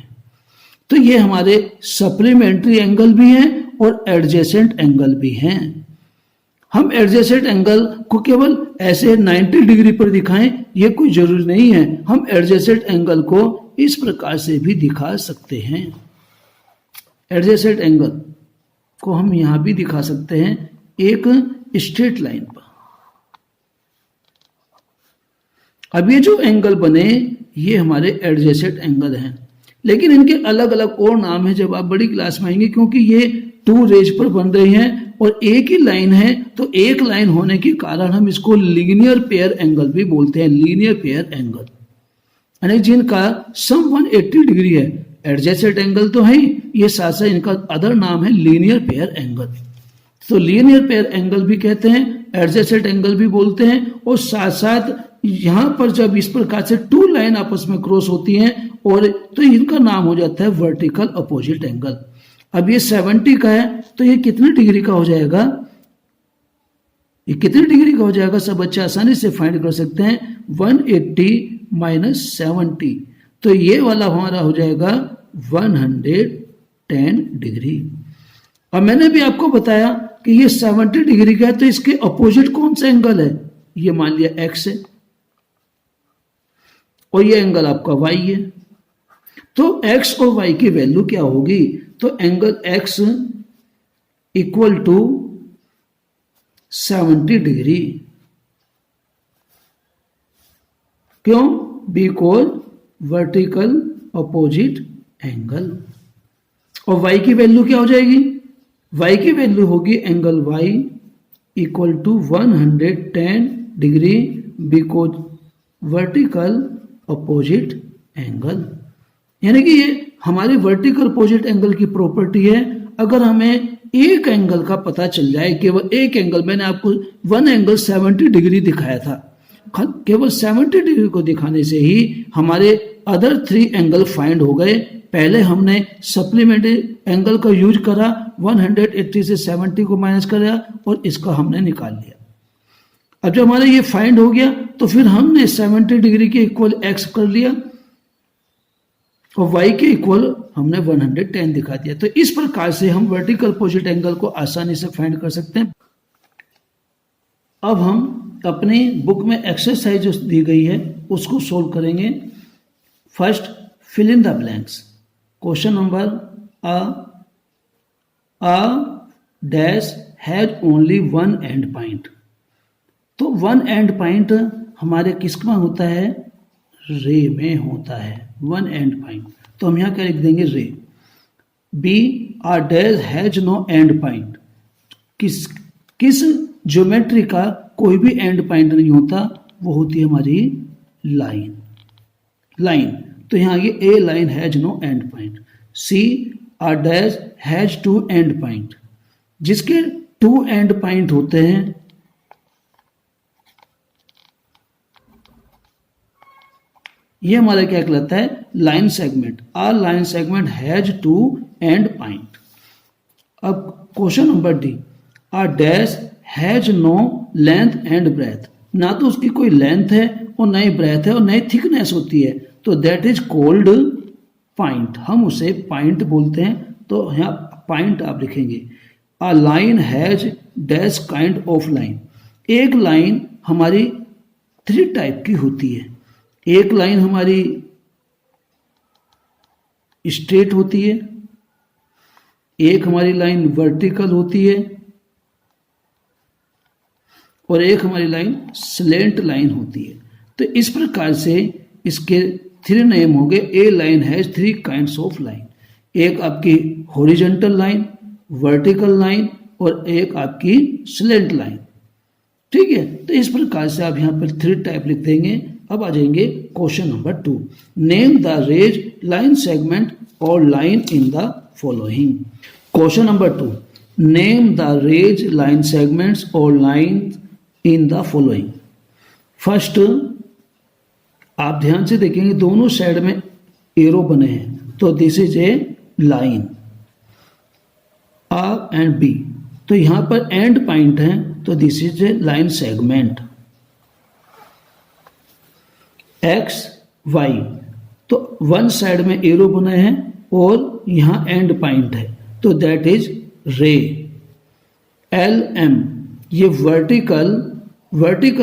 तो ये हमारे सप्लीमेंट्री एंगल भी हैं और एडजेसेंट एंगल भी हैं। हम एडजेसेंट एंगल को केवल ऐसे 90 डिग्री पर दिखाएं, ये कोई जरूरी नहीं है। हम एडजेसेंट एंगल को इस प्रकार से भी दिखा सकते हैं। एडजेसेंट एंगल को हम यहां भी दिखा सकते हैं एक स्ट्रेट लाइन पर। अब ये जो एंगल बने, ये हमारे एडजेसेंट एंगल हैं, लेकिन इनके अलग अलग और नाम है जब आप बड़ी क्लास में आएंगे, क्योंकि ये 2 रेज पर बन रही हैं और एक ही लाइन है, तो एक लाइन होने के कारण हम इसको लीनियर पेयर एंगल भी बोलते हैं। लीनियर पेयर एंगल यानी जिनका सम 180 डिग्री है। एडजेसेंट एंगल तो है ही, ये साथ साथ इनका अदर नाम है लीनियर पेयर एंगल। तो लीनियर पेयर एंगल भी कहते हैं, एडजेसेंट एंगल भी बोलते हैं, और साथ साथ यहां पर जब इस प्रकार से 2 लाइन आपस में क्रॉस होती हैं, और तो इनका नाम हो जाता है वर्टिकल अपोजिट एंगल। अब ये 70 का है, तो ये कितने डिग्री का हो जाएगा, ये कितने डिग्री का हो जाएगा, सब बच्चे आसानी से फाइंड कर सकते हैं। 180 माइनस 70, तो ये वाला हमारा हो जाएगा 110 डिग्री। और मैंने भी आपको बताया कि ये 70 डिग्री का है, तो इसके अपोजिट कौन सा एंगल है, ये मान लिया एक्स है, और ये एंगल आपका वाई है। तो एक्स और वाई की वैल्यू क्या होगी, तो angle X equal to 70 degree. क्यों, बिकॉज वर्टिकल अपोजिट एंगल। और y की वैल्यू क्या हो जाएगी, y की वैल्यू होगी angle y equal to 110 degree because vertical opposite angle. यानी कि ये हमारे वर्टिकल अपोजिट एंगल की प्रॉपर्टी है। अगर हमें एक एंगल का पता चल जाए, केवल एक एंगल, मैंने आपको 1 एंगल 70 डिग्री दिखाया था, केवल 70 डिग्री को दिखाने से ही हमारे अदर 3 एंगल फाइंड हो गए। पहले हमने सप्लीमेंट्री एंगल का यूज करा, 180 से 70 को माइनस करा और इसका हमने निकाल लिया। अब जब हमारा ये फाइंड हो गया, तो फिर हमने 70 डिग्री के इक्वल एक्स कर लिया और y के इक्वल हमने 110 दिखा दिया। तो इस प्रकार से हम वर्टिकल अपोजिट एंगल को आसानी से फाइंड कर सकते हैं। अब हम अपनी बुक में एक्सरसाइज जो दी गई है उसको सोल्व करेंगे। First, fill in the blanks. Question number a dash has only 1 end point. तो 1 एंड पॉइंट हमारे किसमें होता है, रे में होता है 1 एंड पॉइंट। तो हम यहां क्या लिख देंगे, ray. B, a dash has no end point. किस ज्योमेट्री का कोई भी एंड पॉइंट नहीं होता, वो होती है हमारी लाइन। तो यहां ये a line has no end point. See, a dash has 2 end point. जिसके 2 एंड पॉइंट होते हैं, ये हमारा क्या कहलाता है, line segment. A line segment has 2 end point. अब question number D, a dash has no length and breadth. ना तो उसकी कोई लेंथ है और ना ही ब्रेथ है और ना ही थिकनेस होती है, तो दैट इज कॉल्ड पॉइंट, हम उसे पॉइंट बोलते हैं, तो यहाँ पॉइंट आप लिखेंगे। A line has dash kind of line. एक लाइन हमारी 3 टाइप की होती है। एक लाइन हमारी स्ट्रेट होती है, एक हमारी लाइन वर्टिकल होती है, और एक हमारी लाइन स्लेंट लाइन होती है। तो इस प्रकार से इसके 3 नेम हो गए। A line has 3 kinds of line. एक आपकी हॉरिजॉन्टल लाइन, वर्टिकल लाइन, और एक आपकी स्लेंट लाइन। ठीक है, तो इस प्रकार से आप यहाँ पर 3 टाइप लिख देंगे। अब आ जाएंगे question number 2। Name the rays line segment और line in the following. Question number 2, name the rays line segments और line in the following. First, आप ध्यान से देखेंगे दोनों साइड में एरो बने हैं, तो this is a line A and B. तो यहां पर एंड पॉइंट है, तो this is a line segment X Y. तो वन साइड में एरो बने हैं और यहां एंड पॉइंट है, तो that is ray. L M, ये वर्टिकल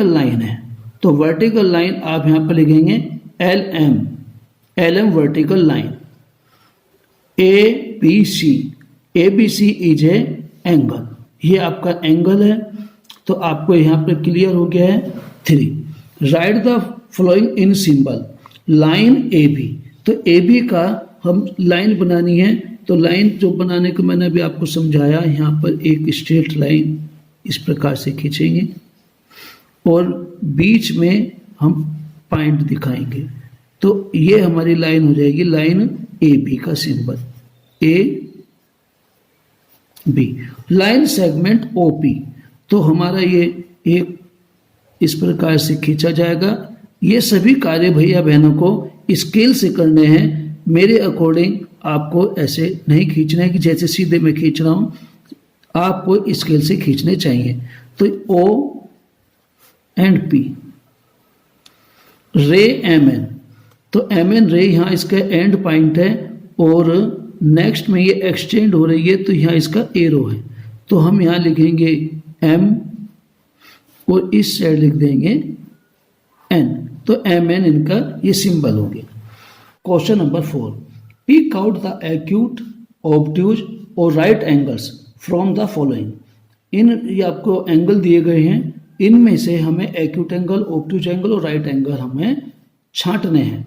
लाइन है, तो वर्टिकल लाइन आप यहां पर लिखेंगे L M vertical line. A B C is a angle, ये आपका एंगल है, तो आपको यहां पर क्लियर हो गया है 3। Write the following in symbol. Line A B, तो ए बी का हम लाइन बनानी है, तो लाइन जो बनाने को मैंने अभी आपको समझाया, यहाँ पर एक स्ट्रेट लाइन इस प्रकार से खींचेंगे और बीच में हम पॉइंट दिखाएंगे, तो ये हमारी लाइन हो जाएगी लाइन ए बी का symbol A B. Line segment O P, तो हमारा ये एक इस प्रकार से खींचा जाएगा। ये सभी कार्य भैया बहनों को स्केल से करने हैं। मेरे अकॉर्डिंग आपको ऐसे नहीं खींचना है कि जैसे सीधे मैं खींच रहा हूं, आपको स्केल से खींचने चाहिए। तो ओ एंड पी, रे एम एन, तो एम एन रे यहाँ इसका एंड पॉइंट है और नेक्स्ट में ये एक्सटेंड हो रही है, तो यहाँ इसका एरो है, तो हम यहाँ लिखेंगे एम और इस साइड लिख देंगे एन, तो एम एन इनका ये सिंबल हो गया। Question number 4, pick out the acute, obtuse और right angles from the following. इन ये आपको एंगल दिए गए हैं, इनमें से हमें एक्यूट एंगल, ऑब्ट्यूज एंगल और राइट एंगल हमें छांटने हैं।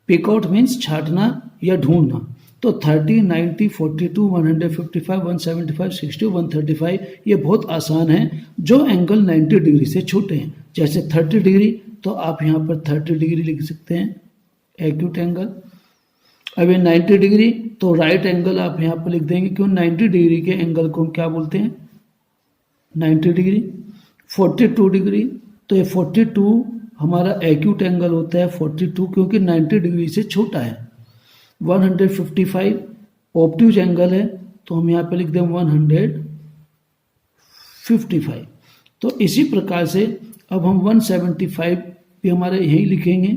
पिक आउट मीन्स छांटना या ढूंढना। तो 30, 90, 42, 155, 175, 60, 135 ये बहुत आसान है, जो एंगल 90 डिग्री से छोटे हैं। जैसे 30 डिग्री, तो आप यहाँ पर 30 डिग्री लिख सकते हैं एक्यूट एंगल। अब ये 90 डिग्री, तो राइट एंगल आप यहाँ पर लिख देंगे, क्यों 90 डिग्री के एंगल को हम क्या बोलते हैं 90 डिग्री। 42 डिग्री, तो ये 42 हमारा एक्यूट एंगल होता है 42, क्योंकि 90 डिग्री से छोटा है। 155 ऑब्ट्यूज एंगल है, तो हम यहाँ पे लिख दें 155। तो इसी प्रकार से अब हम 175 भी हमारे यही लिखेंगे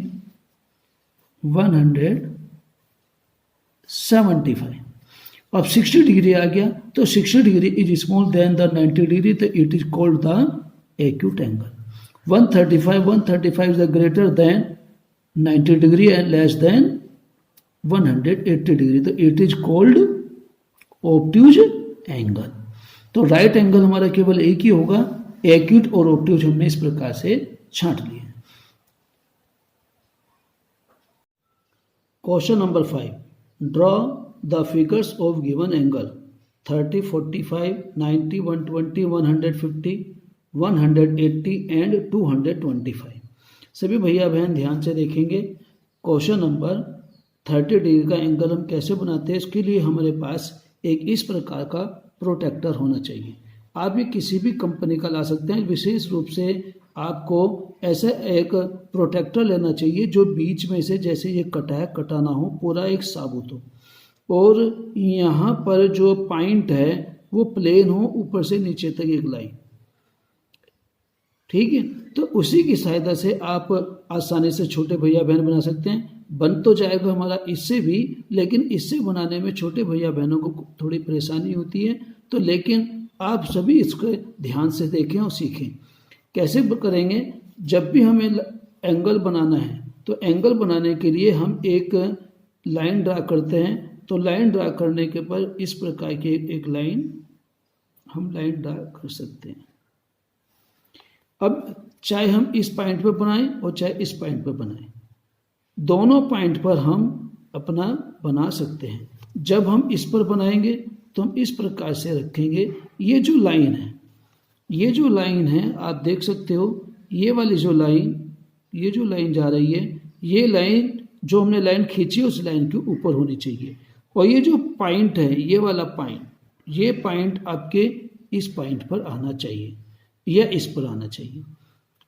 175। अब 60 डिग्री आ गया, तो 60 degree is small than the 90 degree, तो it is called the acute angle. 135 is greater than 90 degree and less than 180 degree, तो it is called obtuse angle. तो राइट एंगल हमारा केवल एक ही होगा, एक्यूट और ऑब्ट्यूज हमने इस प्रकार से छांट लिए। Question number 5, draw the figures of given angle 30, 45, 90, 120, 150, 180 and 225। सभी भैया बहन ध्यान से देखेंगे। क्वेश्चन नंबर 30 डिग्री का एंगल हम कैसे बनाते हैं, इसके लिए हमारे पास एक इस प्रकार का प्रोटेक्टर होना चाहिए। आप ये किसी भी कंपनी का ला सकते हैं। विशेष रूप से आपको ऐसा एक प्रोटेक्टर लेना चाहिए जो बीच में से जैसे ये कटा है कटा ना हो, पूरा एक साबुत हो, और यहाँ पर जो पॉइंट है वो प्लेन हो, ऊपर से नीचे तक एक लाइन। ठीक है, तो उसी की सहायता से आप आसानी से छोटे भैया बहन बना सकते हैं। बन तो जाएगा हमारा इससे भी, लेकिन इससे बनाने में छोटे भैया बहनों को थोड़ी परेशानी होती है। तो लेकिन आप सभी इसको ध्यान से देखें और सीखें। कैसे करेंगे? जब भी हमें एंगल बनाना है तो एंगल बनाने के लिए हम एक लाइन ड्रा करते हैं। तो लाइन ड्रा करने के पर इस प्रकार की एक लाइन हम लाइन ड्रा कर सकते हैं। अब चाहे हम इस पॉइंट पर बनाएं और चाहे इस पॉइंट पर बनाएं, दोनों पॉइंट पर हम अपना बना सकते हैं। जब हम इस पर बनाएंगे तो हम इस प्रकार से रखेंगे। ये जो लाइन है आप देख सकते हो, ये वाली जो लाइन जा रही है, ये लाइन जो हमने लाइन खींची है उस लाइन के ऊपर होनी चाहिए। और ये जो पॉइंट है, ये वाला पॉइंट, ये पॉइंट आपके इस पॉइंट पर आना चाहिए या इस पर आना चाहिए।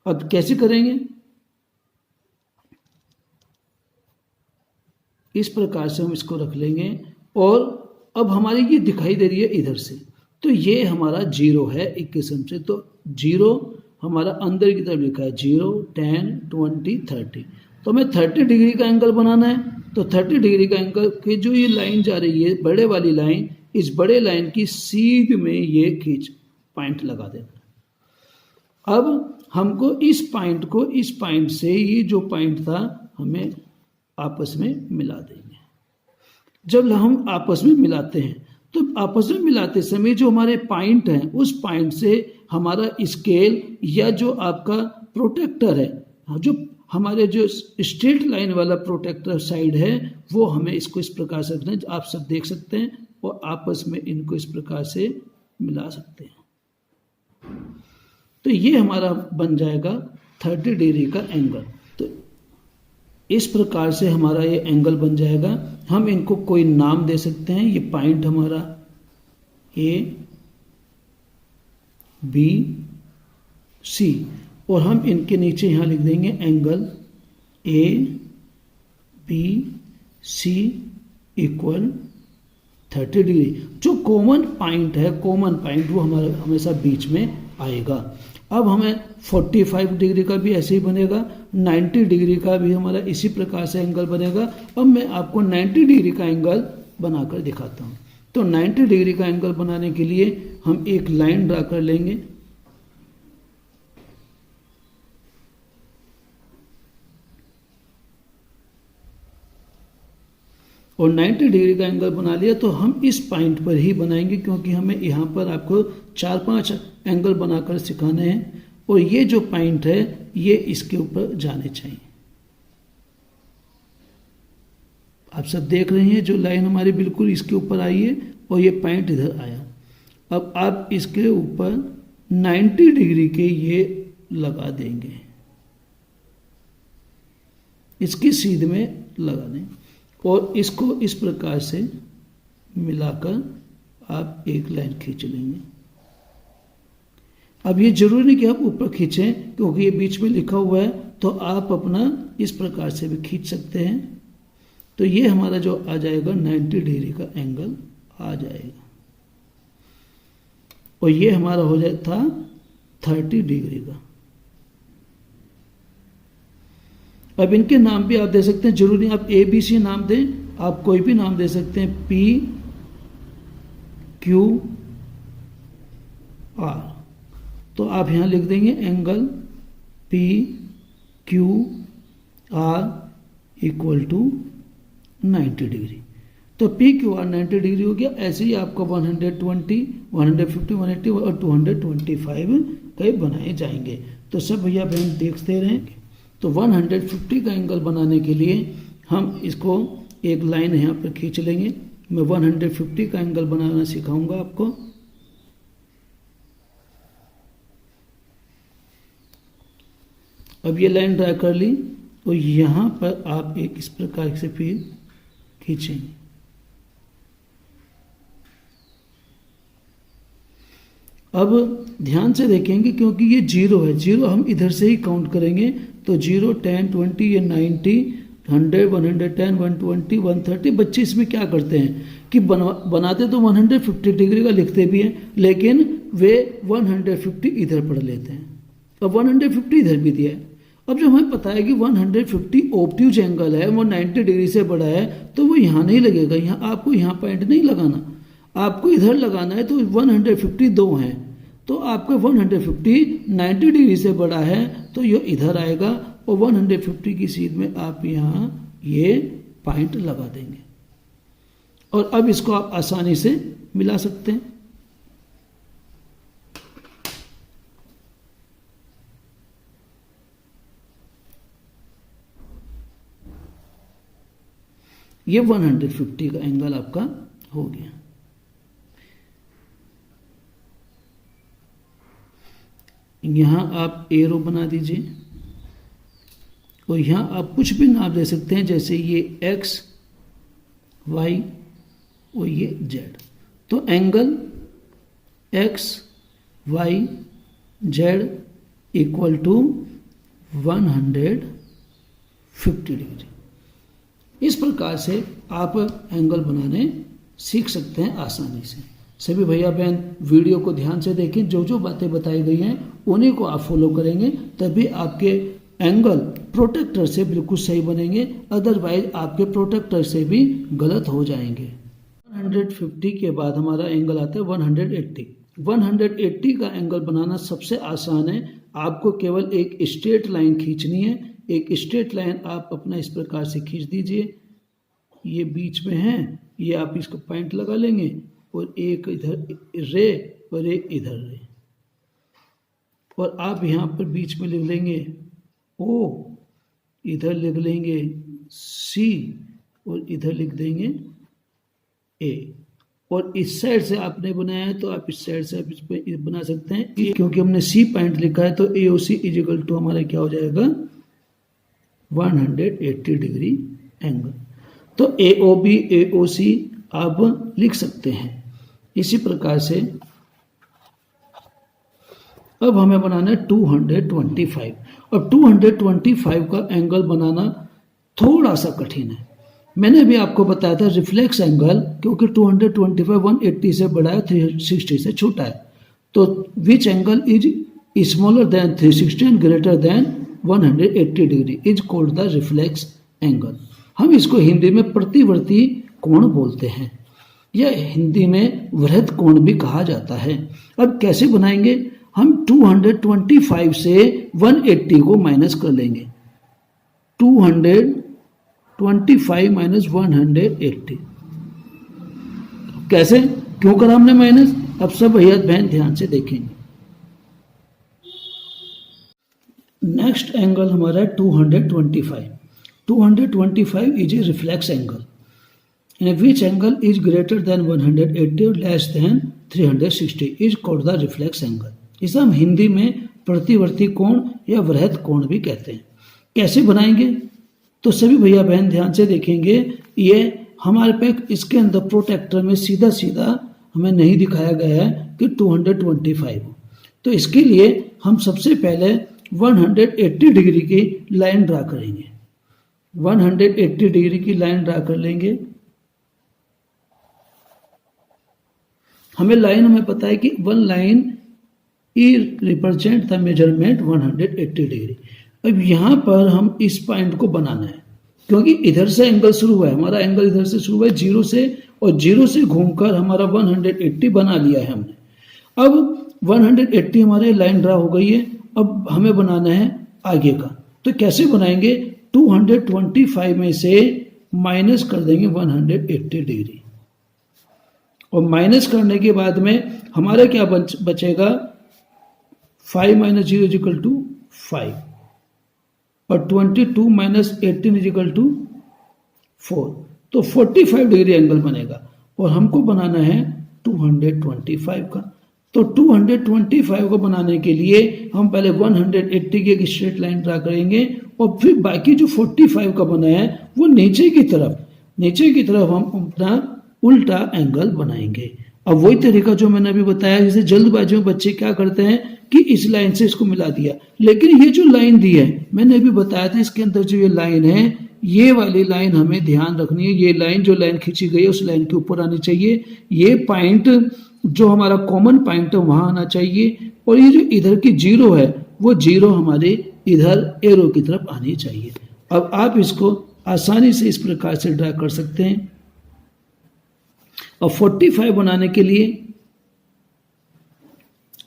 अब कैसे करेंगे? इस प्रकार से हम इसको रख लेंगे। और अब हमारी ये दिखाई दे रही है इधर से, तो ये हमारा 0 है एक किस्म से। तो 0 हमारा अंदर की तरफ लिखा है, 0, 10, 20, 30। तो हमें 30 डिग्री का एंगल बनाना है। तो 30 डिग्री का एंगल की जो ये लाइन जा रही है, बड़े वाली लाइन, इस बड़े लाइन की सीध में ये खींच पॉइंट लगा देना। अब हमको इस पॉइंट को इस पॉइंट से, ये जो पॉइंट था, हमें आपस में मिला देंगे। जब हम आपस में मिलाते हैं तो आपस में मिलाते समय जो हमारे पॉइंट हैं, उस पॉइंट से हमारा स्केल या जो आपका प्रोटेक्टर है, जो हमारे जो स्ट्रेट लाइन वाला प्रोटेक्टर साइड है, वो हमें इसको इस प्रकार से रखना है। आप सब देख सकते हैं और आपस में इनको इस प्रकार से मिला सकते हैं। तो ये हमारा बन जाएगा 30 डिग्री का एंगल। तो इस प्रकार से हमारा ये एंगल बन जाएगा। हम इनको कोई नाम दे सकते हैं। ये पॉइंट हमारा A, B, C, और हम इनके नीचे यहाँ लिख देंगे angle A, B, C equal 30 degree. जो कॉमन पॉइंट है, वो हमारा हमेशा बीच में आएगा। अब हमें 45 डिग्री का भी ऐसे ही बनेगा, 90 डिग्री का भी हमारा इसी प्रकार से एंगल बनेगा। अब मैं आपको 90 डिग्री का एंगल बनाकर दिखाता हूँ। तो 90 डिग्री का एंगल बनाने के लिए हम एक लाइन ड्रा कर लेंगे। और 90 डिग्री का एंगल बना लिया तो हम इस पॉइंट पर ही बनाएंगे, क्योंकि हमें यहाँ पर आपको 4-5 एंगल बनाकर सिखाने हैं। और ये जो पॉइंट है ये इसके ऊपर जाने चाहिए। आप सब देख रहे हैं जो लाइन हमारी बिल्कुल इसके ऊपर आई है और ये पॉइंट इधर आया। अब आप इसके ऊपर 90 डिग्री के ये लगा देंगे, इसकी सीध में लगा दें और इसको इस प्रकार से मिलाकर आप एक लाइन खींच लेंगे। अब ये जरूरी नहीं कि आप ऊपर खींचें, क्योंकि ये बीच में लिखा हुआ है, तो आप अपना इस प्रकार से भी खींच सकते हैं। तो ये हमारा जो आ जाएगा 90 डिग्री का एंगल आ जाएगा। और ये हमारा हो जाए था 30 डिग्री का। अब इनके नाम भी आप दे सकते हैं, जरूरी आप ABC नाम दें, आप कोई भी नाम दे सकते हैं, P, Q, R। तो आप यहां लिख देंगे angle P, Q, R equal to 90 degree. तो P, Q, R 90 डिग्री हो गया। ऐसे ही आपको 120, 150, 180 और 225 कई बनाए जाएंगे। तो सब भैया बहन देखते रहेंगे। तो 150 का एंगल बनाने के लिए हम इसको एक लाइन यहाँ पर खींच लेंगे। मैं 150 का एंगल बनाना सिखाऊंगा आपको। अब ये लाइन ड्रा कर ली और यहाँ पर आप एक इस प्रकार से फिर खींचेंगे। अब ध्यान से देखेंगे क्योंकि ये 0 है, 0 हम इधर से ही काउंट करेंगे। तो 0, 10, 20, ये 90, 100, 110, 120, 130। बच्चे इसमें क्या करते हैं कि बनाते तो 150 डिग्री का लिखते भी हैं, लेकिन वे 150 इधर पढ़ लेते हैं। अब 150 इधर भी दिया है अब जब हमें पता है कि 150 ऑब्ट्यूज एंगल है, वो 90 डिग्री से बड़ा है, तो वो यहाँ नहीं लगेगा, यहाँ आपको यहाँ पॉइंट नहीं लगाना, आपको इधर लगाना है। तो 150 दो हैं, तो आपका 150 90 डिग्री से बड़ा है तो ये इधर आएगा, और 150 की सीध में आप यहाँ ये पॉइंट लगा देंगे, और अब इसको आप आसानी से मिला सकते हैं। ये 150 का एंगल आपका हो गया। यहां आप एरो बना दीजिए, और यहां आप कुछ भी नाप दे सकते हैं, जैसे ये x, y और ये z। तो angle x, y, z equal to 150 degree. इस प्रकार से आप एंगल बनाने सीख सकते हैं आसानी से। सभी भैया बहन वीडियो को ध्यान से देखें, जो जो बातें बताई गई हैं उन्हीं को आप फॉलो करेंगे, तभी आपके एंगल प्रोटेक्टर से बिल्कुल सही बनेंगे, अदरवाइज आपके प्रोटेक्टर से भी गलत हो जाएंगे। 150 के बाद हमारा एंगल आता है 180। 180 का एंगल बनाना सबसे आसान है। आपको केवल एक स्ट्रेट लाइन खींचनी है। एक स्ट्रेट लाइन आप अपना इस प्रकार से खींच दीजिए, ये बीच में है, ये आप इसको पॉइंट लगा लेंगे, और एक इधर रे और एक इधर रे, और आप यहाँ पर बीच में लिख लेंगे ओ, इधर लिख लेंगे सी, और इधर लिख देंगे ए। और इस साइड से आपने बनाया है तो आप इस साइड से आप इस पे बना सकते हैं, क्योंकि हमने सी पॉइंट लिखा है तो ए ओ सी इजिकल टू हमारा क्या हो जाएगा 180 डिग्री एंगल। तो ए ओ बी ए ओ सी आप लिख सकते हैं। इसी प्रकार से अब हमें बनाना है 225। अब 225 का एंगल बनाना थोड़ा सा कठिन है। मैंने भी आपको बताया था रिफ्लेक्स एंगल, क्योंकि 225 180 से बड़ा है, 360 से छोटा है, तो विच angle is smaller than 360 and greater then 180 degree is called the reflex angle. हम इसको हिंदी में प्रतिवर्ती कोण बोलते हैं, या हिंदी में वृहद कोण भी कहा जाता है। अब कैसे बनाएंगे? हम 225 से 180 को माइनस कर लेंगे। 225 माइनस 180 कैसे, क्यों करा हमने माइनस? अब सब भैया बहन ध्यान से देखेंगे। नेक्स्ट एंगल हमारा है 225। 225 is a reflex angle and which angle is greater than 180 or less than 360 is called the reflex angle। इसे हम हिंदी में प्रतिवर्ती कोण या वृहद कोण भी कहते हैं। कैसे बनाएंगे? तो सभी भैया बहन ध्यान से देखेंगे। ये हमारे पे इसके अंदर प्रोटेक्टर में सीधा सीधा हमें नहीं दिखाया गया है कि 225 हो, तो इसके लिए हम सबसे पहले 180 डिग्री की लाइन ड्रा करेंगे। 180 डिग्री की लाइन ड्रा कर लेंगे। हमें पता है कि one line E represent the measurement 180 degree. अब यहाँ पर हम इस पॉइंट को बनाना है, क्योंकि इधर से एंगल शुरू हुआ है, हमारा एंगल इधर से शुरू हुआ है 0 से, और 0 से घूमकर हमारा 180 बना लिया है हमने। अब 180 हमारे लाइन ड्रा हो गई है। अब हमें बनाना है आगे का, तो कैसे बनाएंगे? 225 में से माइनस कर देंगे 180 डिग्री, और माइनस करने के बाद में हमारा क्या बचेगा? 5 माइनस 0 इजिकल टू 5, और 22 माइनस 18 इजिकल टू 4, तो 45 डिग्री एंगल बनेगा। और हमको बनाना है 225 का। तो 225 को बनाने के लिए हम पहले 180 की एक स्ट्रेट लाइन ड्रा करेंगे, और फिर बाकी जो 45 का बना है वो नीचे की तरफ हम अपना उल्टा एंगल बनाएंगे। अब वही तरीका जो मैंने अभी बताया, जैसे जल्दबाजी में बच्चे क्या करते हैं कि इस लाइन से इसको मिला दिया, लेकिन ये जो लाइन दी है मैंने अभी बताया था, इसके अंदर जो ये लाइन है, ये वाली लाइन हमें ध्यान रखनी है। ये लाइन जो लाइन खींची गई है उस लाइन के ऊपर आनी चाहिए। ये पॉइंट जो हमारा कॉमन पॉइंट है वहां आना चाहिए, और ये जो इधर की 0 है वो 0 हमारे इधर एरो की तरफ आनी चाहिए। अब आप इसको आसानी से इस प्रकार से ड्रा कर सकते हैं। और 45 बनाने के लिए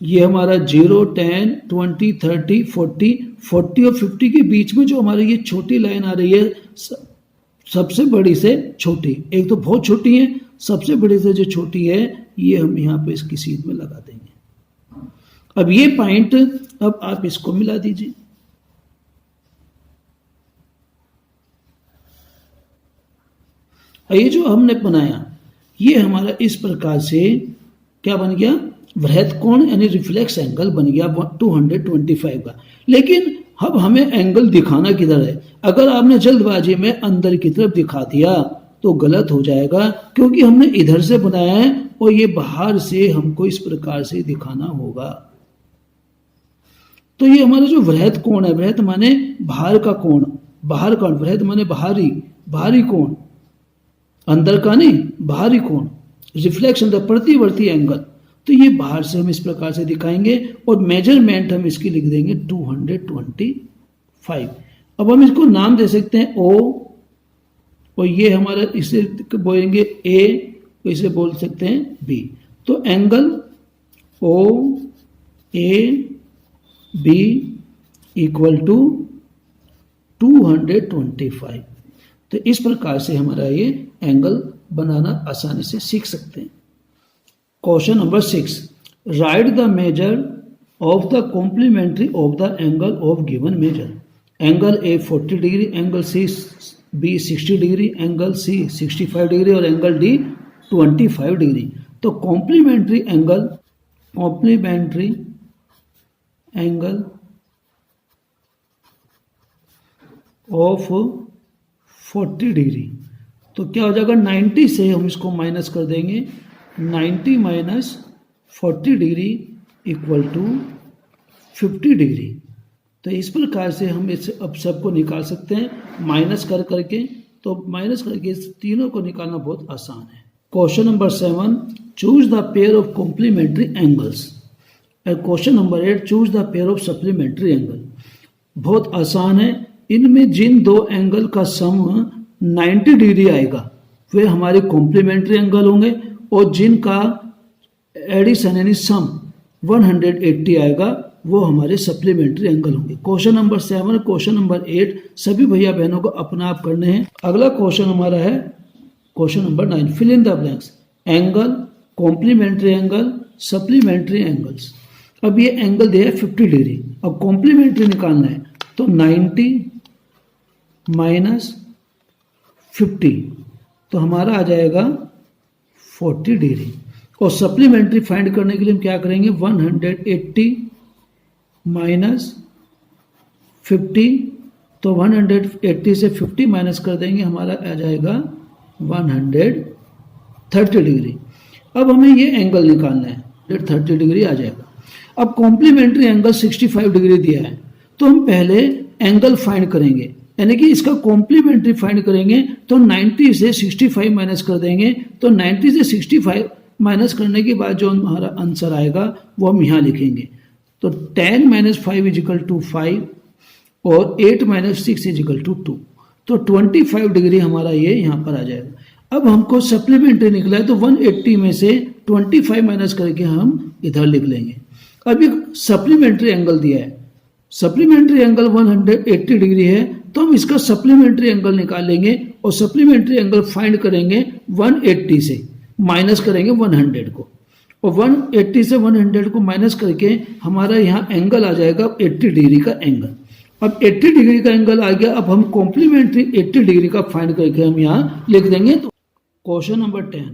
ये हमारा 0, 10, 20, 30, 40 और 50 के बीच में जो हमारी ये छोटी लाइन आ रही है, सबसे बड़ी से छोटी, एक तो बहुत छोटी है, सबसे बड़ी से जो छोटी है ये हम यहाँ पे इसकी सीध में लगा देंगे। अब ये पॉइंट, अब आप इसको मिला दीजिए। ये जो हमने बनाया ये हमारा इस प्रकार से क्या बन गया, वृहत कोण यानी रिफ्लेक्स एंगल बन गया 225 का। लेकिन अब हमें एंगल दिखाना किधर है? अगर आपने जल्दबाजी में अंदर की तरफ दिखा दिया तो गलत हो जाएगा, क्योंकि हमने इधर से बनाया है और ये बाहर से हमको इस प्रकार से दिखाना होगा। तो ये हमारा जो वृहत कोण है, वृहत माने बाहर का कोण, बाहर का, वृहत माने बाहरी, बाहरी कोण, अंदर का नहीं, बाहरी कोण, रिफ्लेक्शन द प्रतिवर्ती एंगल। तो ये बाहर से हम इस प्रकार से दिखाएंगे और मेजरमेंट हम इसकी लिख देंगे 225। अब हम इसको नाम दे सकते हैं O, और ये हमारा इसे बोलेंगे A, इसे बोल सकते हैं B। तो एंगल OAB इक्वल टू 225। तो इस प्रकार से हमारा ये एंगल बनाना आसानी से सीख सकते हैं। Question number 6, write the measure of the complementary of the angle of given measure. Angle A 40 degree, angle B 60 degree, angle C 65 degree और एंगल D 25 डिग्री। तो कॉम्प्लीमेंट्री एंगल ऑफ 40 डिग्री, तो क्या हो जाएगा, 90 से हम इसको माइनस कर देंगे, 90 minus 40 degree equal to 50 degree. तो इस प्रकार से हम इस अब सबको निकाल सकते हैं माइनस कर करके। तो माइनस करके इस तीनों को निकालना बहुत आसान है। Question number 7, choose the pair of complementary angles. Question number 8, choose the pair of supplementary angle. बहुत आसान है, इनमें जिन दो एंगल का सम 90 डिग्री आएगा वे हमारे कॉम्प्लीमेंट्री एंगल होंगे, और जिनका एडिशन यानी सम 180 आएगा वो हमारे सप्लीमेंट्री एंगल होंगे। क्वेश्चन नंबर 7, क्वेश्चन नंबर 8 सभी भैया बहनों को अपना आप करने हैं। अगला क्वेश्चन हमारा है question number 9, fill in the blanks. Angle, complementary angle, supplementary angles. अब ये एंगल दिया है 50 डिग्री, अब कॉम्प्लीमेंट्री निकालना है, तो 90 माइनस 50 तो हमारा आ जाएगा 40 डिग्री। और सप्लीमेंट्री फाइंड करने के लिए हम क्या करेंगे, 180 माइनस 50, तो 180 से 50 माइनस कर देंगे, हमारा आ जाएगा 130 डिग्री। अब हमें ये एंगल निकालना है, 130 डिग्री आ जाएगा। अब कॉम्प्लीमेंट्री एंगल 65 डिग्री दिया है, तो हम पहले एंगल फाइंड करेंगे, यानी कि इसका कॉम्प्लीमेंट्री फाइंड करेंगे। तो 90 से 65 माइनस कर देंगे, तो 90 से 65 माइनस करने के बाद जो हमारा आंसर आएगा वो हम यहाँ लिखेंगे। तो 10 माइनस 5 इजिकल टू 5 और 8 माइनस 6 इजिकल टू 2, तो 25 डिग्री हमारा ये यहाँ पर आ जाएगा। अब हमको सप्लीमेंट्री निकला है, तो 180 में से 25 माइनस करके हम इधर लिख लेंगे। अब एक सप्लीमेंट्री एंगल दिया है, सप्लीमेंट्री एंगल 180 डिग्री है, तो हम इसका सप्लीमेंट्री एंगल निकाल लेंगे और सप्लीमेंट्री एंगल फाइंड करेंगे 180 से, माइनस करेंगे 100 को, और 180 से 100 को माइनस करके हमारा यहाँ एंगल आ जाएगा 80 डिग्री का एंगल। अब 80 डिग्री का एंगल आ गया, अब हम कॉम्प्लीमेंट्री 80 डिग्री का फाइंड करके हम यहाँ लिख देंगे। तो question number 10,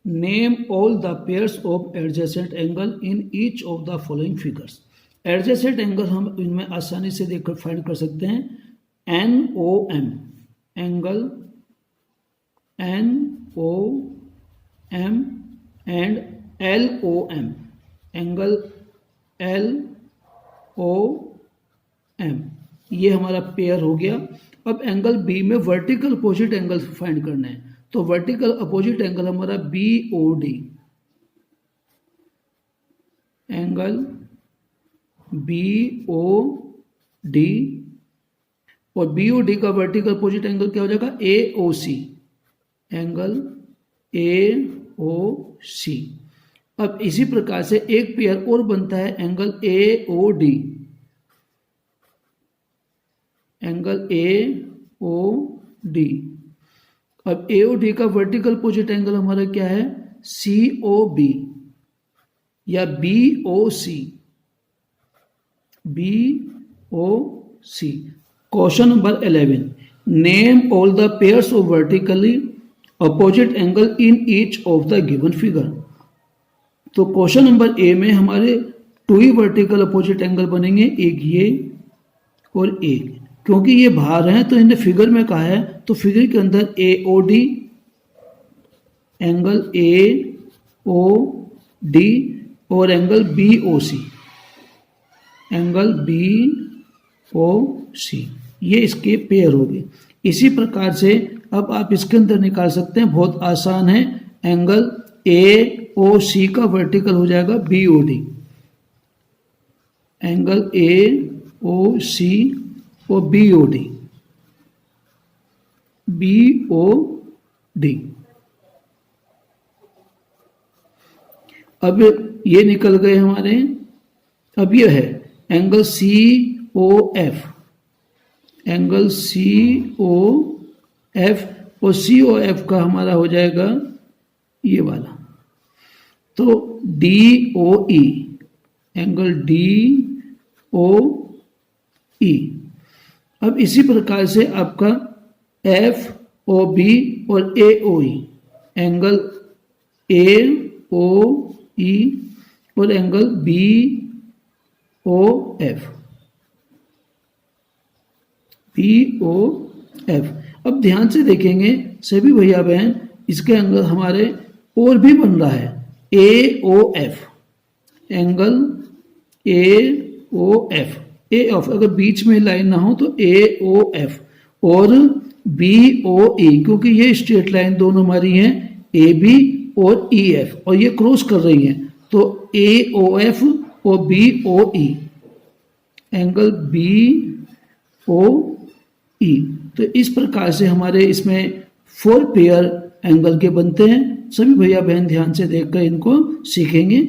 name all the pairs of adjacent angle in each of the following figures. Adjacent angle हम इनमें आसानी से देखकर फाइंड कर सकते हैं। NOM angle NOM and LOM angle LOM, ये हमारा पेयर हो गया। अब एंगल B में वर्टिकल अपोजिट एंगल फाइंड करना है, तो वर्टिकल अपोजिट एंगल हमारा BOD, एंगल BOD डी, और बी ओ डी का वर्टिकल अपोजिट एंगल क्या हो जाएगा, ए O C, angle A O सी। अब इसी प्रकार से एक पेयर और बनता है angle A O D, angle A O D. अब ए ओ डी का वर्टिकल अपोजिट एंगल हमारा क्या है, सी ओ बी या B O C, B O C. Question number 11, name all the pairs of vertically opposite angle in each of the given figure. तो question number A में हमारे 2 ही vertical opposite angle बनेंगे, एक ये और एक, क्योंकि ये बाहर हैं तो इन्हें फिगर में कहा है, तो फिगर के अंदर A O D, angle A O D और angle B O C, angle B O C, ये इसके पेयर हो गए। इसी प्रकार से अब आप इसके अंदर निकाल सकते हैं, बहुत आसान है, एंगल ए ओ सी का वर्टिकल हो जाएगा B O D, angle A O C और B O D, B O D. अब ये निकल गए हमारे। अब ये है angle C O F, angle C O F, और सी ओ एफ का हमारा हो जाएगा ये वाला, तो डी ओ ई, एंगल डी ओ ई। अब इसी प्रकार से आपका एफ ओ बी और ए O E, angle A O E और angle B O F, B O F. अब ध्यान से देखेंगे सभी भैया बहन, इसके एंगल हमारे और भी बन रहा है, A O F, angle A O F, A of, अगर बीच में लाइन ना हो तो ए ओ एफ, और बी ओ ई, क्योंकि ये स्ट्रेट लाइन दोनों हमारी हैं, ए बी और ई एफ, और ये क्रॉस कर रही हैं, तो ए ओ एफ और बी ओ ई, एंगल बी ओ ई। तो इस प्रकार से हमारे इसमें 4 पेयर एंगल के बनते हैं। सभी भैया बहन ध्यान से देखकर इनको सीखेंगे।